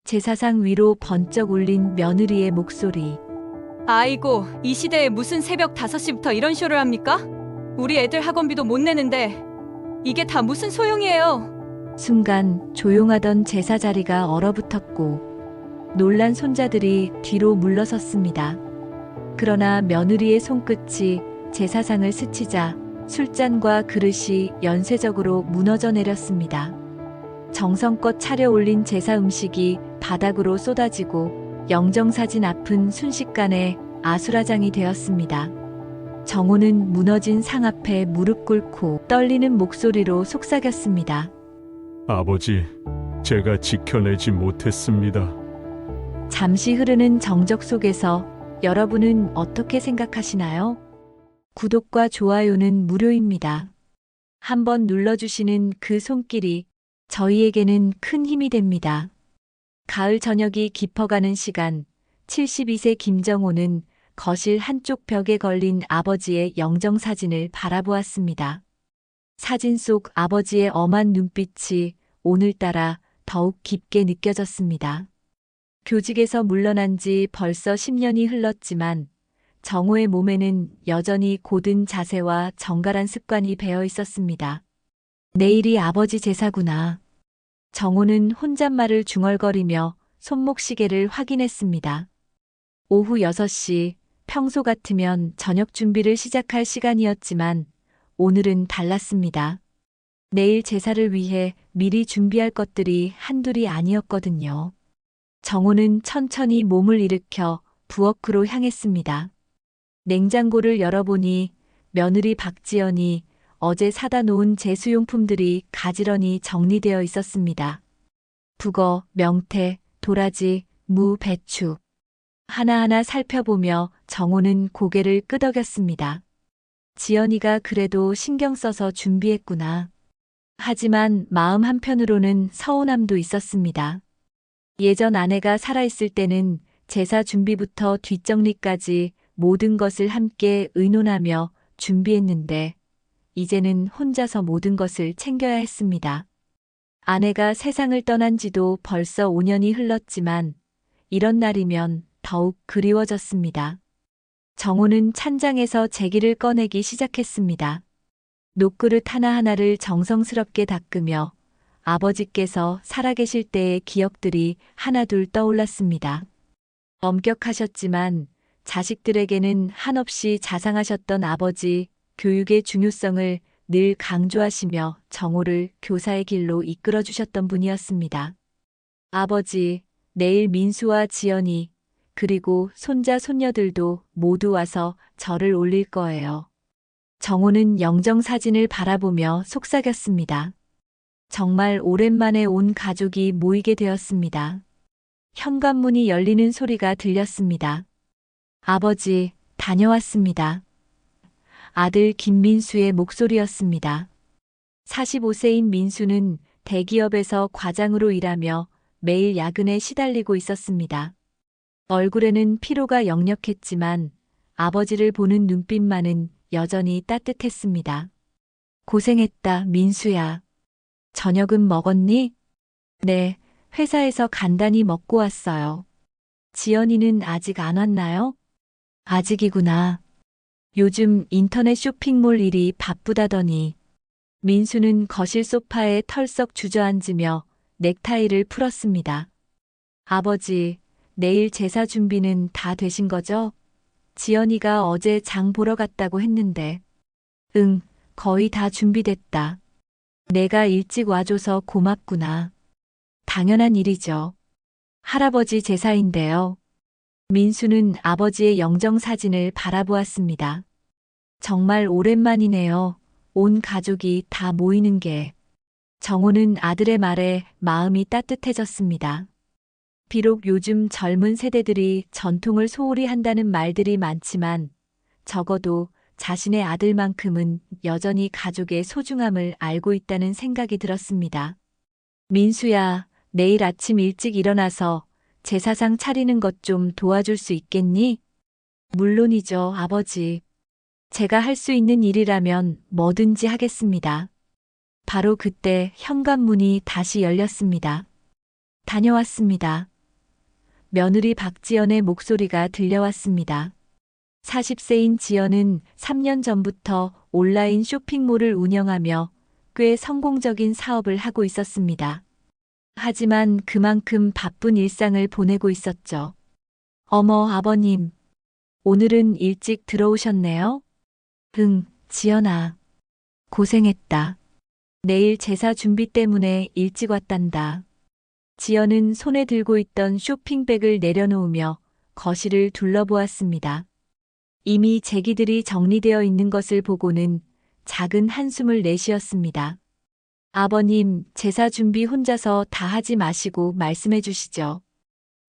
제사상 위로 번쩍 울린 며느리의 목소리. 아이고, 이 시대에 무슨 새벽 5시부터 이런 쇼를 합니까? 우리 애들 학원비도 못 내는데 이게 다 무슨 소용이에요? 순간 조용하던 제사 자리가 얼어붙었고 놀란 손자들이 뒤로 물러섰습니다. 그러나 며느리의 손끝이 제사상을 스치자 술잔과 그릇이 연쇄적으로 무너져 내렸습니다. 정성껏 차려 올린 제사 음식이 바닥으로 쏟아지고 영정사진 앞은 순식간에 아수라장이 되었습니다. 정호는 무너진 상 앞에 무릎 꿇고 떨리는 목소리로 속삭였습니다. 아버지, 제가 지켜내지 못했습니다. 잠시 흐르는 정적 속에서 여러분은 어떻게 생각하시나요? 구독과 좋아요는 무료입니다. 한번 눌러주시는 그 손길이 저희에게는 큰 힘이 됩니다. 가을 저녁이 깊어가는 시간, 72세 김정호는 거실 한쪽 벽에 걸린 아버지의 영정사진을 바라보았습니다. 사진 속 아버지의 엄한 눈빛이 오늘따라 더욱 깊게 느껴졌습니다. 교직에서 물러난 지 벌써 10년이 흘렀지만 정호의 몸에는 여전히 고든 자세와 정갈한 습관이 배어 있었습니다. 내일이 아버지 제사구나. 정호는 혼잣말을 중얼거리며 손목시계를 확인했습니다. 오후 6시, 평소 같으면 저녁 준비를 시작할 시간이었지만 오늘은 달랐습니다. 내일 제사를 위해 미리 준비할 것들이 한둘이 아니었거든요. 정호는 천천히 몸을 일으켜 부엌으로 향했습니다. 냉장고를 열어보니 며느리 박지연이 어제 사다 놓은 제수용품들이 가지런히 정리되어 있었습니다. 북어, 명태, 도라지, 무, 배추. 하나하나 살펴보며 정호는 고개를 끄덕였습니다. 지연이가 그래도 신경 써서 준비했구나. 하지만 마음 한편으로는 서운함도 있었습니다. 예전 아내가 살아있을 때는 제사 준비부터 뒷정리까지 모든 것을 함께 의논하며 준비했는데 이제는 혼자서 모든 것을 챙겨야 했습니다. 아내가 세상을 떠난 지도 벌써 5년이 흘렀지만 이런 날이면 더욱 그리워졌습니다. 정호는 찬장에서 제기를 꺼내기 시작했습니다. 녹그릇 하나하나를 정성스럽게 닦으며 아버지께서 살아계실 때의 기억들이 하나둘 떠올랐습니다. 엄격하셨지만 자식들에게는 한없이 자상하셨던 아버지, 교육의 중요성을 늘 강조하시며 정호를 교사의 길로 이끌어 주셨던 분이었습니다. 아버지, 내일 민수와 지연이 그리고 손자 손녀들도 모두 와서 절을 올릴 거예요. 정호는 영정사진을 바라보며 속삭였습니다. 정말 오랜만에 온 가족이 모이게 되었습니다. 현관문이 열리는 소리가 들렸습니다. 아버지, 다녀왔습니다. 아들 김민수의 목소리였습니다. 45세인 민수는 대기업에서 과장으로 일하며 매일 야근에 시달리고 있었습니다. 얼굴에는 피로가 역력했지만 아버지를 보는 눈빛만은 여전히 따뜻했습니다. 고생했다, 민수야. 저녁은 먹었니? 네, 회사에서 간단히 먹고 왔어요. 지연이는 아직 안 왔나요? 아직이구나. 요즘 인터넷 쇼핑몰 일이 바쁘다더니. 민수는 거실 소파에 털썩 주저앉으며 넥타이를 풀었습니다. 아버지, 내일 제사 준비는 다 되신 거죠? 지연이가 어제 장 보러 갔다고 했는데. 응, 거의 다 준비됐다. 내가 일찍 와줘서 고맙구나. 당연한 일이죠. 할아버지 제사인데요. 민수는 아버지의 영정사진을 바라보았습니다. 정말 오랜만이네요. 온 가족이 다 모이는 게. 정호는 아들의 말에 마음이 따뜻해졌습니다. 비록 요즘 젊은 세대들이 전통을 소홀히 한다는 말들이 많지만 적어도 자신의 아들만큼은 여전히 가족의 소중함을 알고 있다는 생각이 들었습니다. 민수야, 내일 아침 일찍 일어나서 제사상 차리는 것 좀 도와줄 수 있겠니? 물론이죠, 아버지. 제가 할 수 있는 일이라면 뭐든지 하겠습니다. 바로 그때 현관문이 다시 열렸습니다. 다녀왔습니다. 며느리 박지연의 목소리가 들려왔습니다. 40세인 지연은 3년 전부터 온라인 쇼핑몰을 운영하며 꽤 성공적인 사업을 하고 있었습니다. 하지만 그만큼 바쁜 일상을 보내고 있었죠. 어머, 아버님. 오늘은 일찍 들어오셨네요? 응, 지연아. 고생했다. 내일 제사 준비 때문에 일찍 왔단다. 지연은 손에 들고 있던 쇼핑백을 내려놓으며 거실을 둘러보았습니다. 이미 제기들이 정리되어 있는 것을 보고는 작은 한숨을 내쉬었습니다. 아버님, 제사 준비 혼자서 다 하지 마시고 말씀해 주시죠.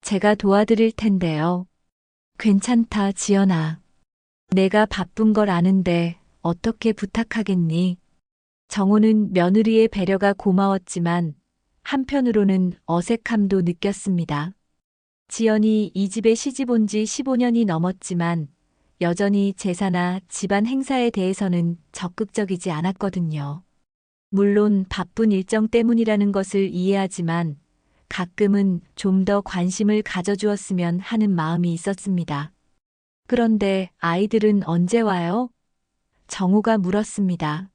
제가 도와드릴 텐데요. 괜찮다, 지연아. 내가 바쁜 걸 아는데 어떻게 부탁하겠니? 정호는 며느리의 배려가 고마웠지만 한편으로는 어색함도 느꼈습니다. 지연이 이 집에 시집 온 지 15년이 넘었지만 여전히 제사나 집안 행사에 대해서는 적극적이지 않았거든요. 물론 바쁜 일정 때문이라는 것을 이해하지만 가끔은 좀 더 관심을 가져주었으면 하는 마음이 있었습니다. 그런데 아이들은 언제 와요? 정우가 물었습니다.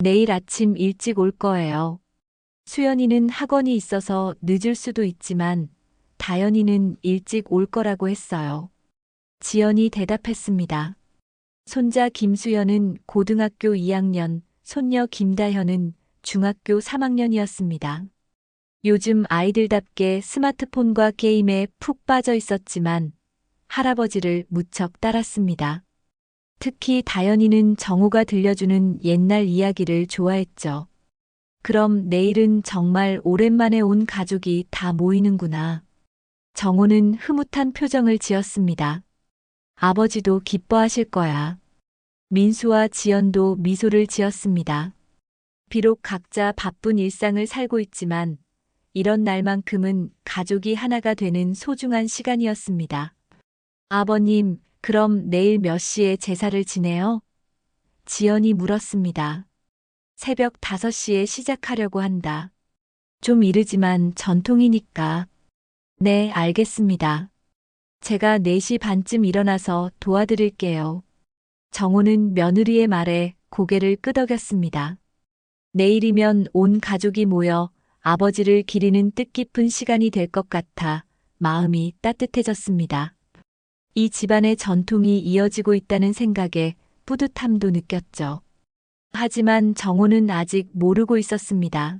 내일 아침 일찍 올 거예요. 수연이는 학원이 있어서 늦을 수도 있지만 다연이는 일찍 올 거라고 했어요. 지연이 대답했습니다. 손자 김수연은 고등학교 2학년, 손녀 김다현은 중학교 3학년이었습니다. 요즘 아이들답게 스마트폰과 게임에 푹 빠져 있었지만 할아버지를 무척 따랐습니다. 특히 다현이는 정우가 들려주는 옛날 이야기를 좋아했죠. 그럼 내일은 정말 오랜만에 온 가족이 다 모이는구나. 정우는 흐뭇한 표정을 지었습니다. 아버지도 기뻐하실 거야. 민수와 지연도 미소를 지었습니다. 비록 각자 바쁜 일상을 살고 있지만 이런 날만큼은 가족이 하나가 되는 소중한 시간이었습니다. 아버님, 그럼 내일 몇 시에 제사를 지내요? 지연이 물었습니다. 새벽 5시에 시작하려고 한다. 좀 이르지만 전통이니까. 네, 알겠습니다. 제가 4시 반쯤 일어나서 도와드릴게요. 정호는 며느리의 말에 고개를 끄덕였습니다. 내일이면 온 가족이 모여 아버지를 기리는 뜻깊은 시간이 될 것 같아 마음이 따뜻해졌습니다. 이 집안의 전통이 이어지고 있다는 생각에 뿌듯함도 느꼈죠. 하지만 정호는 아직 모르고 있었습니다.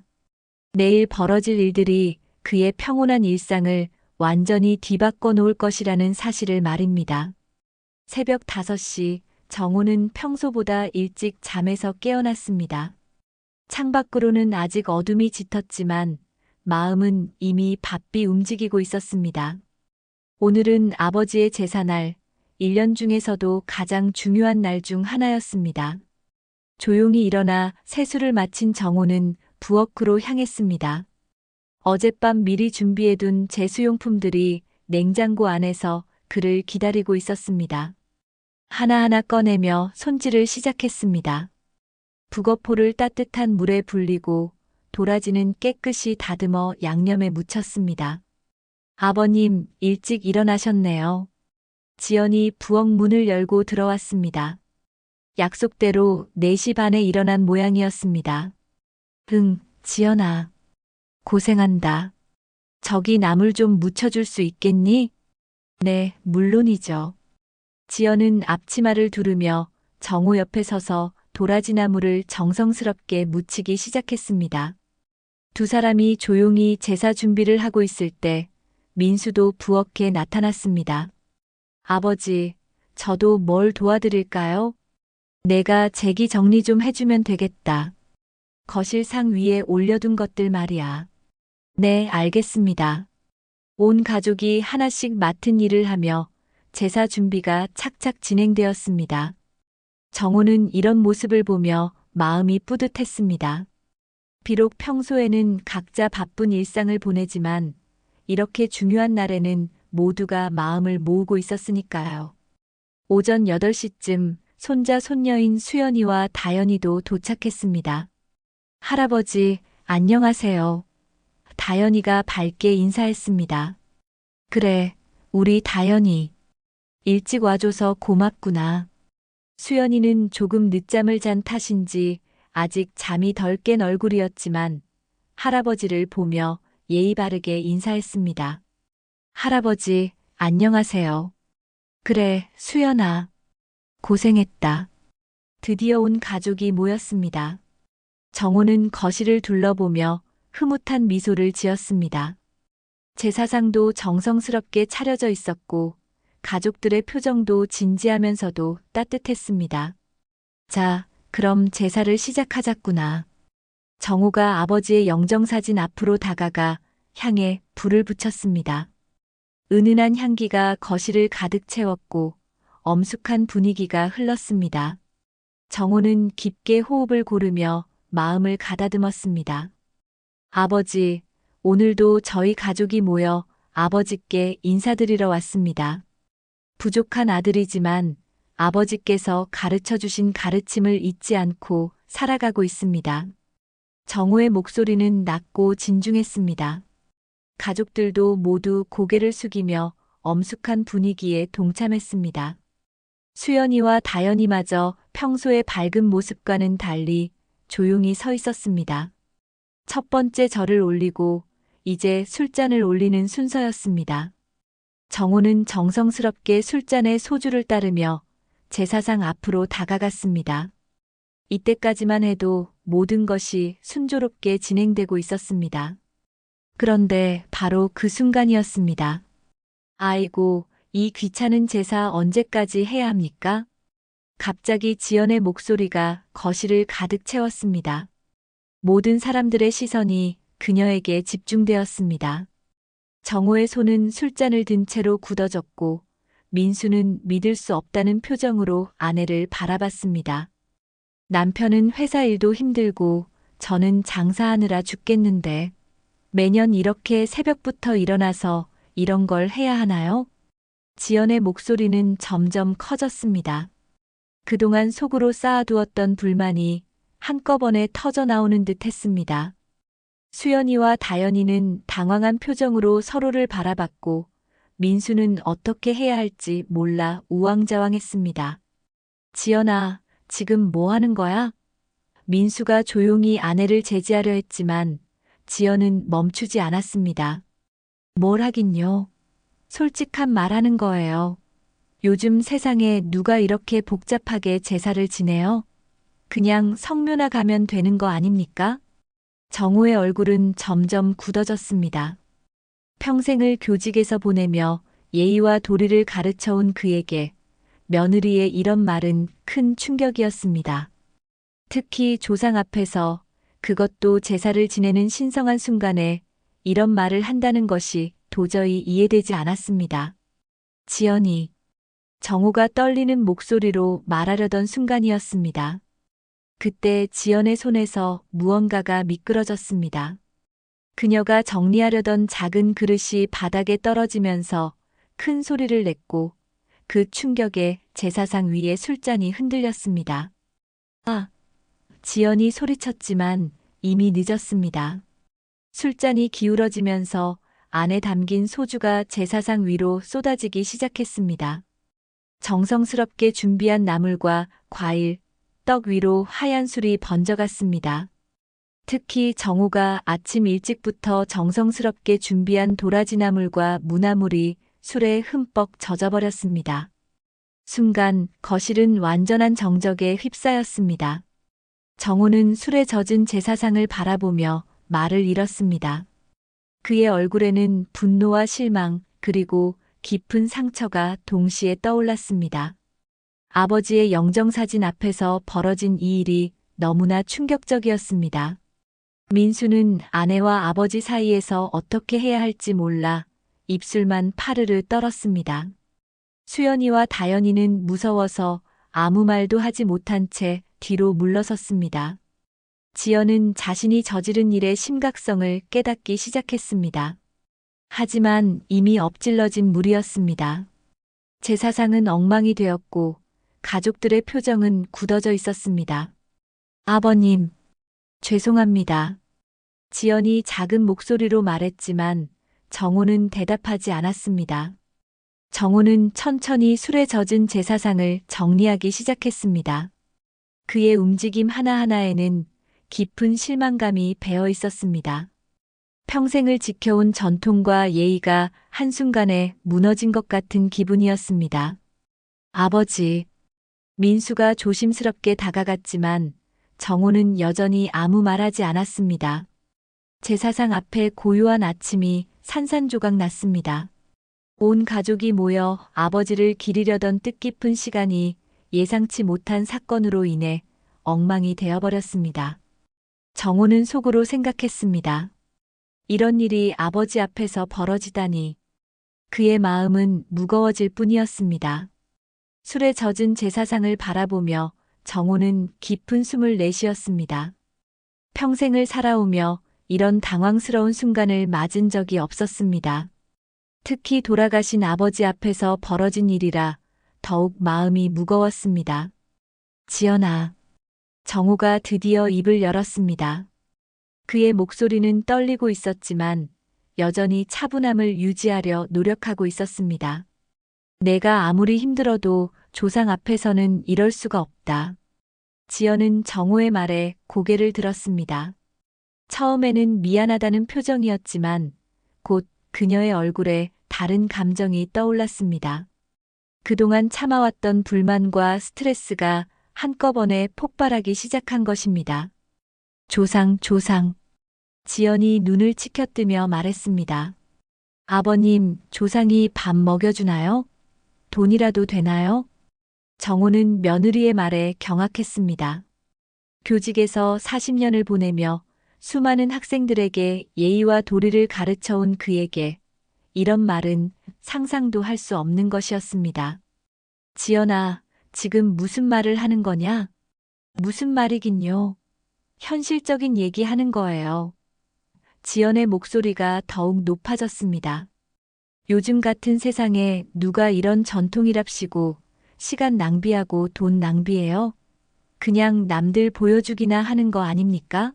내일 벌어질 일들이 그의 평온한 일상을 완전히 뒤바꿔 놓을 것이라는 사실을 말입니다. 새벽 5시 정호는 평소보다 일찍 잠에서 깨어났습니다. 창밖으로는 아직 어둠이 짙었지만 마음은 이미 바삐 움직이고 있었습니다. 오늘은 아버지의 제사날, 1년 중에서도 가장 중요한 날 중 하나였습니다. 조용히 일어나 세수를 마친 정호는 부엌으로 향했습니다. 어젯밤 미리 준비해둔 제수용품들이 냉장고 안에서 그를 기다리고 있었습니다. 하나하나 꺼내며 손질을 시작했습니다. 북어포를 따뜻한 물에 불리고 도라지는 깨끗이 다듬어 양념에 묻혔습니다. 아버님, 일찍 일어나셨네요. 지연이 부엌 문을 열고 들어왔습니다. 약속대로 4시 반에 일어난 모양이었습니다. 응, 지연아. 고생한다. 저기 나물 좀 묻혀줄 수 있겠니? 네, 물론이죠. 지연은 앞치마를 두르며 정호 옆에 서서 도라지 나물을 정성스럽게 묻히기 시작했습니다. 두 사람이 조용히 제사 준비를 하고 있을 때 민수도 부엌에 나타났습니다. 아버지, 저도 뭘 도와드릴까요? 내가 제기 정리 좀 해주면 되겠다. 거실상 위에 올려둔 것들 말이야. 네, 알겠습니다. 온 가족이 하나씩 맡은 일을 하며 제사 준비가 착착 진행되었습니다. 정호는 이런 모습을 보며 마음이 뿌듯했습니다. 비록 평소에는 각자 바쁜 일상을 보내지만 이렇게 중요한 날에는 모두가 마음을 모으고 있었으니까요. 오전 8시쯤 손자 손녀인 수연이와 다연이도 도착했습니다. 할아버지, 안녕하세요. 다연이가 밝게 인사했습니다. 그래, 우리 다연이. 일찍 와줘서 고맙구나. 수연이는 조금 늦잠을 잔 탓인지 아직 잠이 덜 깬 얼굴이었지만 할아버지를 보며 예의 바르게 인사했습니다. 할아버지, 안녕하세요. 그래, 수연아. 고생했다. 드디어 온 가족이 모였습니다. 정호는 거실을 둘러보며 흐뭇한 미소를 지었습니다. 제사상도 정성스럽게 차려져 있었고 가족들의 표정도 진지하면서도 따뜻했습니다. 자, 그럼 제사를 시작하자꾸나. 정호가 아버지의 영정사진 앞으로 다가가 향에 불을 붙였습니다. 은은한 향기가 거실을 가득 채웠고 엄숙한 분위기가 흘렀습니다. 정호는 깊게 호흡을 고르며 마음을 가다듬었습니다. 아버지, 오늘도 저희 가족이 모여 아버지께 인사드리러 왔습니다. 부족한 아들이지만 아버지께서 가르쳐 주신 가르침을 잊지 않고 살아가고 있습니다. 정호의 목소리는 낮고 진중했습니다. 가족들도 모두 고개를 숙이며 엄숙한 분위기에 동참했습니다. 수연이와 다연이마저 평소의 밝은 모습과는 달리 조용히 서 있었습니다. 첫 번째 절을 올리고 이제 술잔을 올리는 순서였습니다. 정호는 정성스럽게 술잔에 소주를 따르며 제사상 앞으로 다가갔습니다. 이때까지만 해도 모든 것이 순조롭게 진행되고 있었습니다. 그런데 바로 그 순간이었습니다. 아이고, 이 귀찮은 제사 언제까지 해야 합니까? 갑자기 지연의 목소리가 거실을 가득 채웠습니다. 모든 사람들의 시선이 그녀에게 집중되었습니다. 정호의 손은 술잔을 든 채로 굳어졌고 민수는 믿을 수 없다는 표정으로 아내를 바라봤습니다. 남편은 회사 일도 힘들고 저는 장사하느라 죽겠는데 매년 이렇게 새벽부터 일어나서 이런 걸 해야 하나요? 지연의 목소리는 점점 커졌습니다. 그동안 속으로 쌓아두었던 불만이 한꺼번에 터져 나오는 듯 했습니다. 수연이와 다연이는 당황한 표정으로 서로를 바라봤고 민수는 어떻게 해야 할지 몰라 우왕좌왕했습니다. 지연아, 지금 뭐 하는 거야? 민수가 조용히 아내를 제지하려 했지만 지연은 멈추지 않았습니다. 뭘 하긴요. 솔직한 말하는 거예요. 요즘 세상에 누가 이렇게 복잡하게 제사를 지내요? 그냥 성묘나 가면 되는 거 아닙니까? 정호의 얼굴은 점점 굳어졌습니다. 평생을 교직에서 보내며 예의와 도리를 가르쳐온 그에게 며느리의 이런 말은 큰 충격이었습니다. 특히 조상 앞에서 그것도 제사를 지내는 신성한 순간에 이런 말을 한다는 것이 도저히 이해되지 않았습니다. 지연이, 정호가 떨리는 목소리로 말하려던 순간이었습니다. 그때 지연의 손에서 무언가가 미끄러졌습니다. 그녀가 정리하려던 작은 그릇이 바닥에 떨어지면서 큰 소리를 냈고 그 충격에 제사상 위에 술잔이 흔들렸습니다. 아! 지연이 소리쳤지만 이미 늦었습니다. 술잔이 기울어지면서 안에 담긴 소주가 제사상 위로 쏟아지기 시작했습니다. 정성스럽게 준비한 나물과 과일, 떡 위로 하얀 술이 번져갔습니다. 특히 정호가 아침 일찍부터 정성스럽게 준비한 도라지나물과 무나물이 술에 흠뻑 젖어버렸습니다. 순간 거실은 완전한 정적에 휩싸였습니다. 정호는 술에 젖은 제사상을 바라보며 말을 잃었습니다. 그의 얼굴에는 분노와 실망 그리고 깊은 상처가 동시에 떠올랐습니다. 아버지의 영정사진 앞에서 벌어진 이 일이 너무나 충격적이었습니다. 민수는 아내와 아버지 사이에서 어떻게 해야 할지 몰라 입술만 파르르 떨었습니다. 수연이와 다연이는 무서워서 아무 말도 하지 못한 채 뒤로 물러섰습니다. 지연은 자신이 저지른 일의 심각성을 깨닫기 시작했습니다. 하지만 이미 엎질러진 물이었습니다. 제사상은 엉망이 되었고 가족들의 표정은 굳어져 있었습니다. 아버님, 죄송합니다. 지연이 작은 목소리로 말했지만 정호는 대답하지 않았습니다. 정호는 천천히 술에 젖은 제사상을 정리하기 시작했습니다. 그의 움직임 하나하나에는 깊은 실망감이 배어 있었습니다. 평생을 지켜온 전통과 예의가 한순간에 무너진 것 같은 기분이었습니다. 아버지, 민수가 조심스럽게 다가갔지만 정호는 여전히 아무 말하지 않았습니다. 제사상 앞에 고요한 아침이 산산조각 났습니다. 온 가족이 모여 아버지를 기리려던 뜻깊은 시간이 예상치 못한 사건으로 인해 엉망이 되어버렸습니다. 정호는 속으로 생각했습니다. 이런 일이 아버지 앞에서 벌어지다니. 그의 마음은 무거워질 뿐이었습니다. 술에 젖은 제사상을 바라보며 정호는 깊은 숨을 내쉬었습니다. 평생을 살아오며 이런 당황스러운 순간을 맞은 적이 없었습니다. 특히 돌아가신 아버지 앞에서 벌어진 일이라 더욱 마음이 무거웠습니다. 지연아. 정호가 드디어 입을 열었습니다. 그의 목소리는 떨리고 있었지만 여전히 차분함을 유지하려 노력하고 있었습니다. 내가 아무리 힘들어도 조상 앞에서는 이럴 수가 없다. 지연은 정호의 말에 고개를 들었습니다. 처음에는 미안하다는 표정이었지만 곧 그녀의 얼굴에 다른 감정이 떠올랐습니다. 그동안 참아왔던 불만과 스트레스가 한꺼번에 폭발하기 시작한 것입니다. 조상. 지연이 눈을 치켜뜨며 말했습니다. 아버님, 조상이 밥 먹여주나요? 돈이라도 되나요? 정호는 며느리의 말에 경악했습니다. 교직에서 40년을 보내며 수많은 학생들에게 예의와 도리를 가르쳐온 그에게 이런 말은 상상도 할 수 없는 것이었습니다. 지연아, 지금 무슨 말을 하는 거냐? 무슨 말이긴요. 현실적인 얘기 하는 거예요. 지연의 목소리가 더욱 높아졌습니다. 요즘 같은 세상에 누가 이런 전통이랍시고 시간 낭비하고 돈 낭비해요? 그냥 남들 보여주기나 하는 거 아닙니까?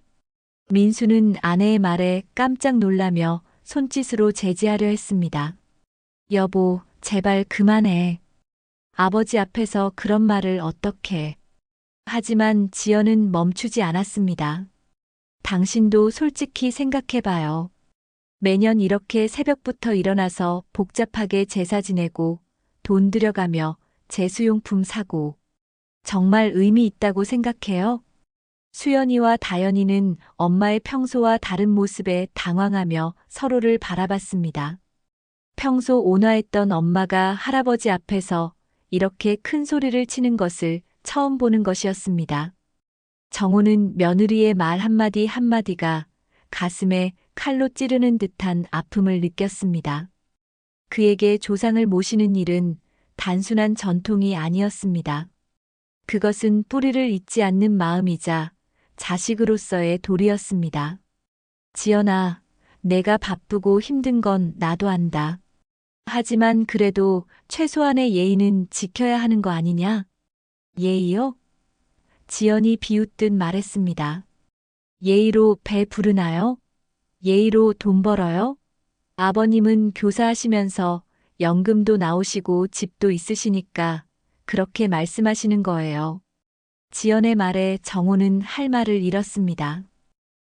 민수는 아내의 말에 깜짝 놀라며 손짓으로 제지하려 했습니다. 여보, 제발 그만해. 아버지 앞에서 그런 말을 어떻게. 하지만 지연은 멈추지 않았습니다. 당신도 솔직히 생각해봐요. 매년 이렇게 새벽부터 일어나서 복잡하게 제사 지내고 돈 들여가며 제수용품 사고 정말 의미 있다고 생각해요? 수연이와 다연이는 엄마의 평소와 다른 모습에 당황하며 서로를 바라봤습니다. 평소 온화했던 엄마가 할아버지 앞에서 이렇게 큰 소리를 치는 것을 처음 보는 것이었습니다. 정호는 며느리의 말 한마디 한마디가 가슴에 칼로 찌르는 듯한 아픔을 느꼈습니다. 그에게 조상을 모시는 일은 단순한 전통이 아니었습니다. 그것은 뿌리를 잇지 않는 마음이자 자식으로서의 도리였습니다. 지연아, 내가 바쁘고 힘든 건 나도 안다. 하지만 그래도 최소한의 예의는 지켜야 하는 거 아니냐? 예의요? 지연이 비웃듯 말했습니다. 예의로 배 부르나요? 예의로 돈 벌어요? 아버님은 교사하시면서 연금도 나오시고 집도 있으시니까 그렇게 말씀하시는 거예요. 지연의 말에 정호는 할 말을 잃었습니다.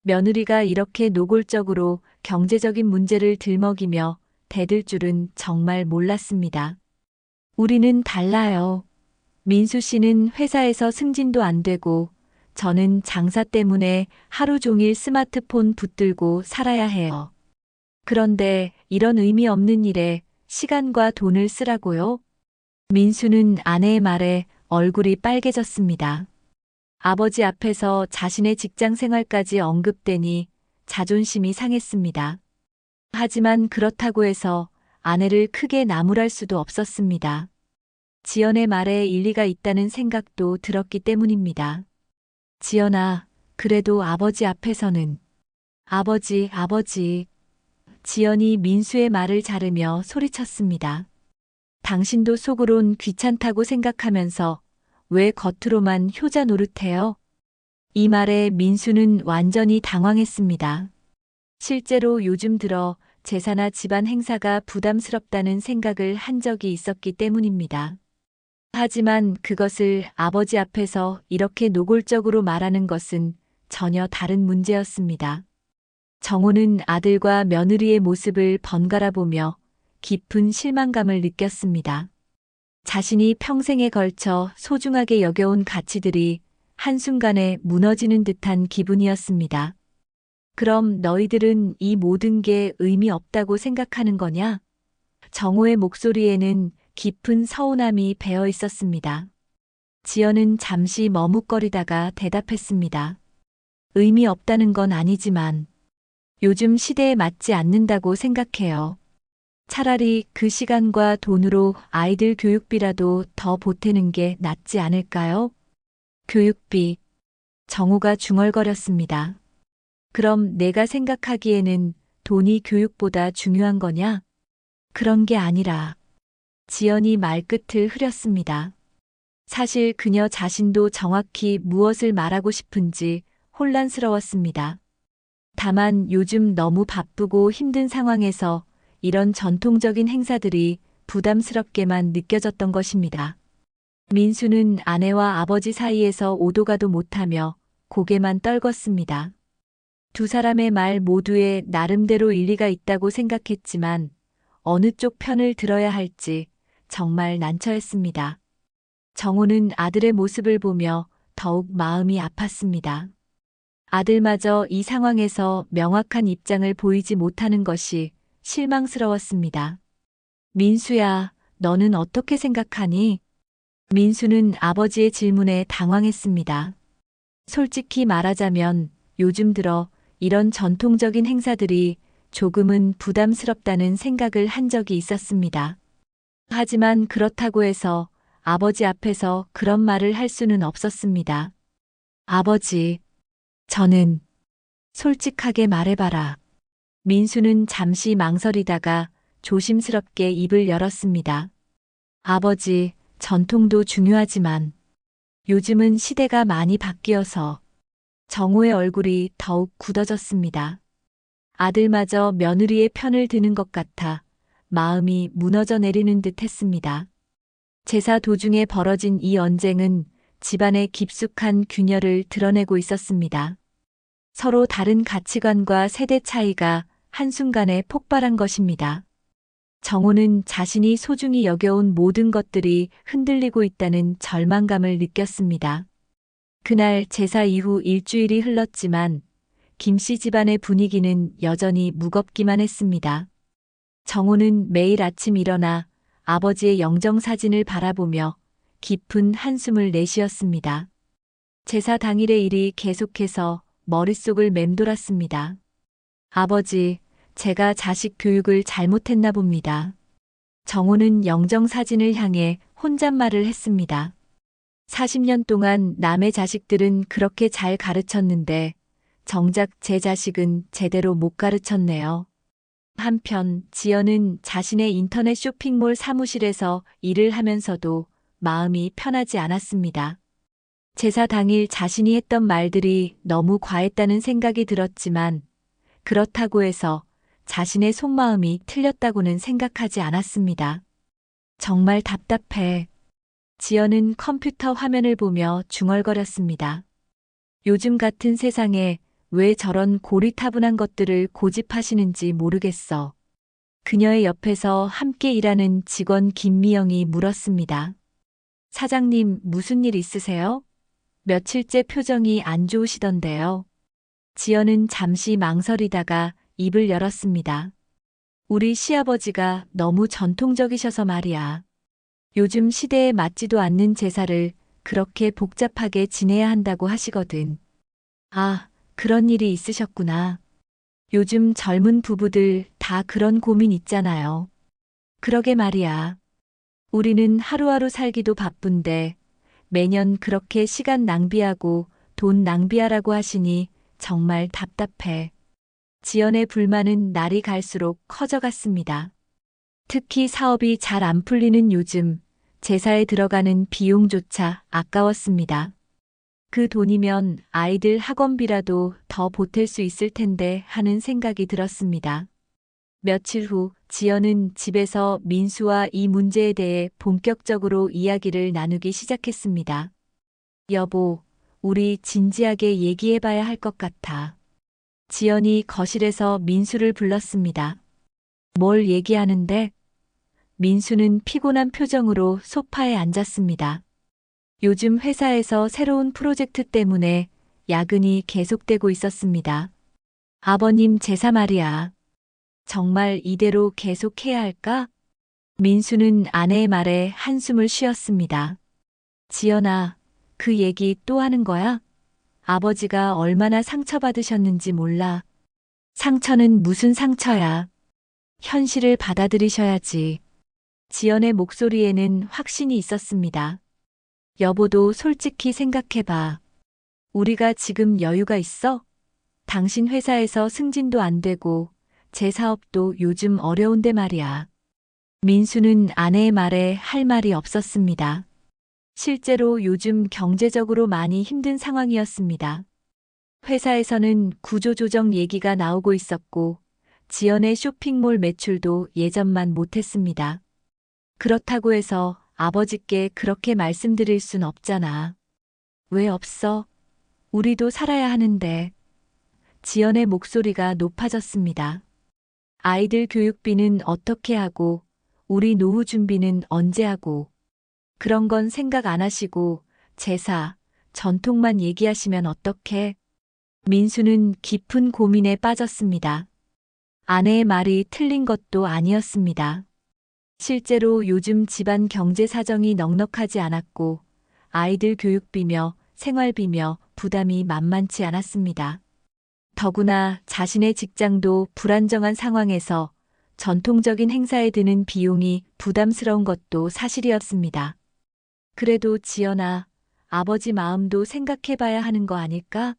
며느리가 이렇게 노골적으로 경제적인 문제를 들먹이며 대들 줄은 정말 몰랐습니다. 우리는 달라요. 민수 씨는 회사에서 승진도 안 되고 저는 장사 때문에 하루 종일 스마트폰 붙들고 살아야 해요. 그런데 이런 의미 없는 일에 시간과 돈을 쓰라고요? 민수는 아내의 말에 얼굴이 빨개졌습니다. 아버지 앞에서 자신의 직장 생활까지 언급되니 자존심이 상했습니다. 하지만 그렇다고 해서 아내를 크게 나무랄 수도 없었습니다. 지연의 말에 일리가 있다는 생각도 들었기 때문입니다. 지연아, 그래도 아버지 앞에서는. 아버지. 지연이 민수의 말을 자르며 소리쳤습니다. 당신도 속으론 귀찮다고 생각하면서 왜 겉으로만 효자 노릇해요? 이 말에 민수는 완전히 당황했습니다. 실제로 요즘 들어 제사나 집안 행사가 부담스럽다는 생각을 한 적이 있었기 때문입니다. 하지만 그것을 아버지 앞에서 이렇게 노골적으로 말하는 것은 전혀 다른 문제였습니다. 정호는 아들과 며느리의 모습을 번갈아 보며 깊은 실망감을 느꼈습니다. 자신이 평생에 걸쳐 소중하게 여겨온 가치들이 한순간에 무너지는 듯한 기분이었습니다. 그럼 너희들은 이 모든 게 의미 없다고 생각하는 거냐? 정호의 목소리에는 깊은 서운함이 배어 있었습니다. 지연은 잠시 머뭇거리다가 대답했습니다. 의미 없다는 건 아니지만 요즘 시대에 맞지 않는다고 생각해요. 차라리 그 시간과 돈으로 아이들 교육비라도 더 보태는 게 낫지 않을까요? 교육비. 정호가 중얼거렸습니다. 그럼 내가 생각하기에는 돈이 교육보다 중요한 거냐? 그런 게 아니라. 지연이 말끝을 흐렸습니다. 사실 그녀 자신도 정확히 무엇을 말하고 싶은지 혼란스러웠습니다. 다만 요즘 너무 바쁘고 힘든 상황에서 이런 전통적인 행사들이 부담스럽게만 느껴졌던 것입니다. 민수는 아내와 아버지 사이에서 오도 가도 못하며 고개만 떨궜습니다. 두 사람의 말 모두에 나름대로 일리가 있다고 생각했지만 어느 쪽 편을 들어야 할지 정말 난처했습니다. 정호는 아들의 모습을 보며 더욱 마음이 아팠습니다. 아들마저 이 상황에서 명확한 입장을 보이지 못하는 것이 실망스러웠습니다. 민수야, 너는 어떻게 생각하니? 민수는 아버지의 질문에 당황했습니다. 솔직히 말하자면 요즘 들어 이런 전통적인 행사들이 조금은 부담스럽다는 생각을 한 적이 있었습니다. 하지만 그렇다고 해서 아버지 앞에서 그런 말을 할 수는 없었습니다. 아버지, 저는 솔직하게 말해봐라. 민수는 잠시 망설이다가 조심스럽게 입을 열었습니다. 아버지, 전통도 중요하지만 요즘은 시대가 많이 바뀌어서. 정호의 얼굴이 더욱 굳어졌습니다. 아들마저 며느리의 편을 드는 것 같아 마음이 무너져 내리는 듯 했습니다. 제사 도중에 벌어진 이 언쟁은 집안의 깊숙한 균열을 드러내고 있었습니다. 서로 다른 가치관과 세대 차이가 한순간에 폭발한 것입니다. 정호는 자신이 소중히 여겨온 모든 것들이 흔들리고 있다는 절망감을 느꼈습니다. 그날 제사 이후 일주일이 흘렀지만 김씨 집안의 분위기는 여전히 무겁기만 했습니다. 정호는 매일 아침 일어나 아버지의 영정사진을 바라보며 깊은 한숨을 내쉬었습니다. 제사 당일의 일이 계속해서 머릿속을 맴돌았습니다. 아버지, 제가 자식 교육을 잘못했나 봅니다. 정호는 영정사진을 향해 혼잣말을 했습니다. 40년 동안 남의 자식들은 그렇게 잘 가르쳤는데 정작 제 자식은 제대로 못 가르쳤네요. 한편 지연은 자신의 인터넷 쇼핑몰 사무실에서 일을 하면서도 마음이 편하지 않았습니다. 제사 당일 자신이 했던 말들이 너무 과했다는 생각이 들었지만 그렇다고 해서 자신의 속마음이 틀렸다고는 생각하지 않았습니다. 정말 답답해. 지연은 컴퓨터 화면을 보며 중얼거렸습니다. 요즘 같은 세상에 왜 저런 고리타분한 것들을 고집하시는지 모르겠어. 그녀의 옆에서 함께 일하는 직원 김미영이 물었습니다. 사장님, 무슨 일 있으세요? 며칠째 표정이 안 좋으시던데요. 지연은 잠시 망설이다가 입을 열었습니다. 우리 시아버지가 너무 전통적이셔서 말이야. 요즘 시대에 맞지도 않는 제사를 그렇게 복잡하게 지내야 한다고 하시거든. 아, 그런 일이 있으셨구나. 요즘 젊은 부부들 다 그런 고민 있잖아요. 그러게 말이야. 우리는 하루하루 살기도 바쁜데 매년 그렇게 시간 낭비하고 돈 낭비하라고 하시니 정말 답답해. 지연의 불만은 날이 갈수록 커져갔습니다. 특히 사업이 잘 안 풀리는 요즘 제사에 들어가는 비용조차 아까웠습니다. 그 돈이면 아이들 학원비라도 더 보탤 수 있을 텐데 하는 생각이 들었습니다. 며칠 후 지연은 집에서 민수와 이 문제에 대해 본격적으로 이야기를 나누기 시작했습니다. 여보, 우리 진지하게 얘기해봐야 할 것 같아. 지연이 거실에서 민수를 불렀습니다. 뭘 얘기하는데? 민수는 피곤한 표정으로 소파에 앉았습니다. 요즘 회사에서 새로운 프로젝트 때문에 야근이 계속되고 있었습니다. 아버님 제사 말이야. 정말 이대로 계속해야 할까? 민수는 아내의 말에 한숨을 쉬었습니다. 지연아, 그 얘기 또 하는 거야? 아버지가 얼마나 상처받으셨는지 몰라. 상처는 무슨 상처야? 현실을 받아들이셔야지. 지연의 목소리에는 확신이 있었습니다. 여보도 솔직히 생각해봐. 우리가 지금 여유가 있어? 당신 회사에서 승진도 안 되고 제 사업도 요즘 어려운데 말이야. 민수는 아내의 말에 할 말이 없었습니다. 실제로 요즘 경제적으로 많이 힘든 상황이었습니다. 회사에서는 구조조정 얘기가 나오고 있었고 지연의 쇼핑몰 매출도 예전만 못했습니다. 그렇다고 해서 아버지께 그렇게 말씀드릴 순 없잖아. 왜 없어? 우리도 살아야 하는데. 지연의 목소리가 높아졌습니다. 아이들 교육비는 어떻게 하고, 우리 노후 준비는 언제 하고, 그런 건 생각 안 하시고, 제사, 전통만 얘기하시면 어떡해? 민수는 깊은 고민에 빠졌습니다. 아내의 말이 틀린 것도 아니었습니다. 실제로 요즘 집안 경제 사정이 넉넉하지 않았고, 아이들 교육비며 생활비며 부담이 만만치 않았습니다. 더구나 자신의 직장도 불안정한 상황에서 전통적인 행사에 드는 비용이 부담스러운 것도 사실이었습니다. 그래도 지연아, 아버지 마음도 생각해봐야 하는 거 아닐까?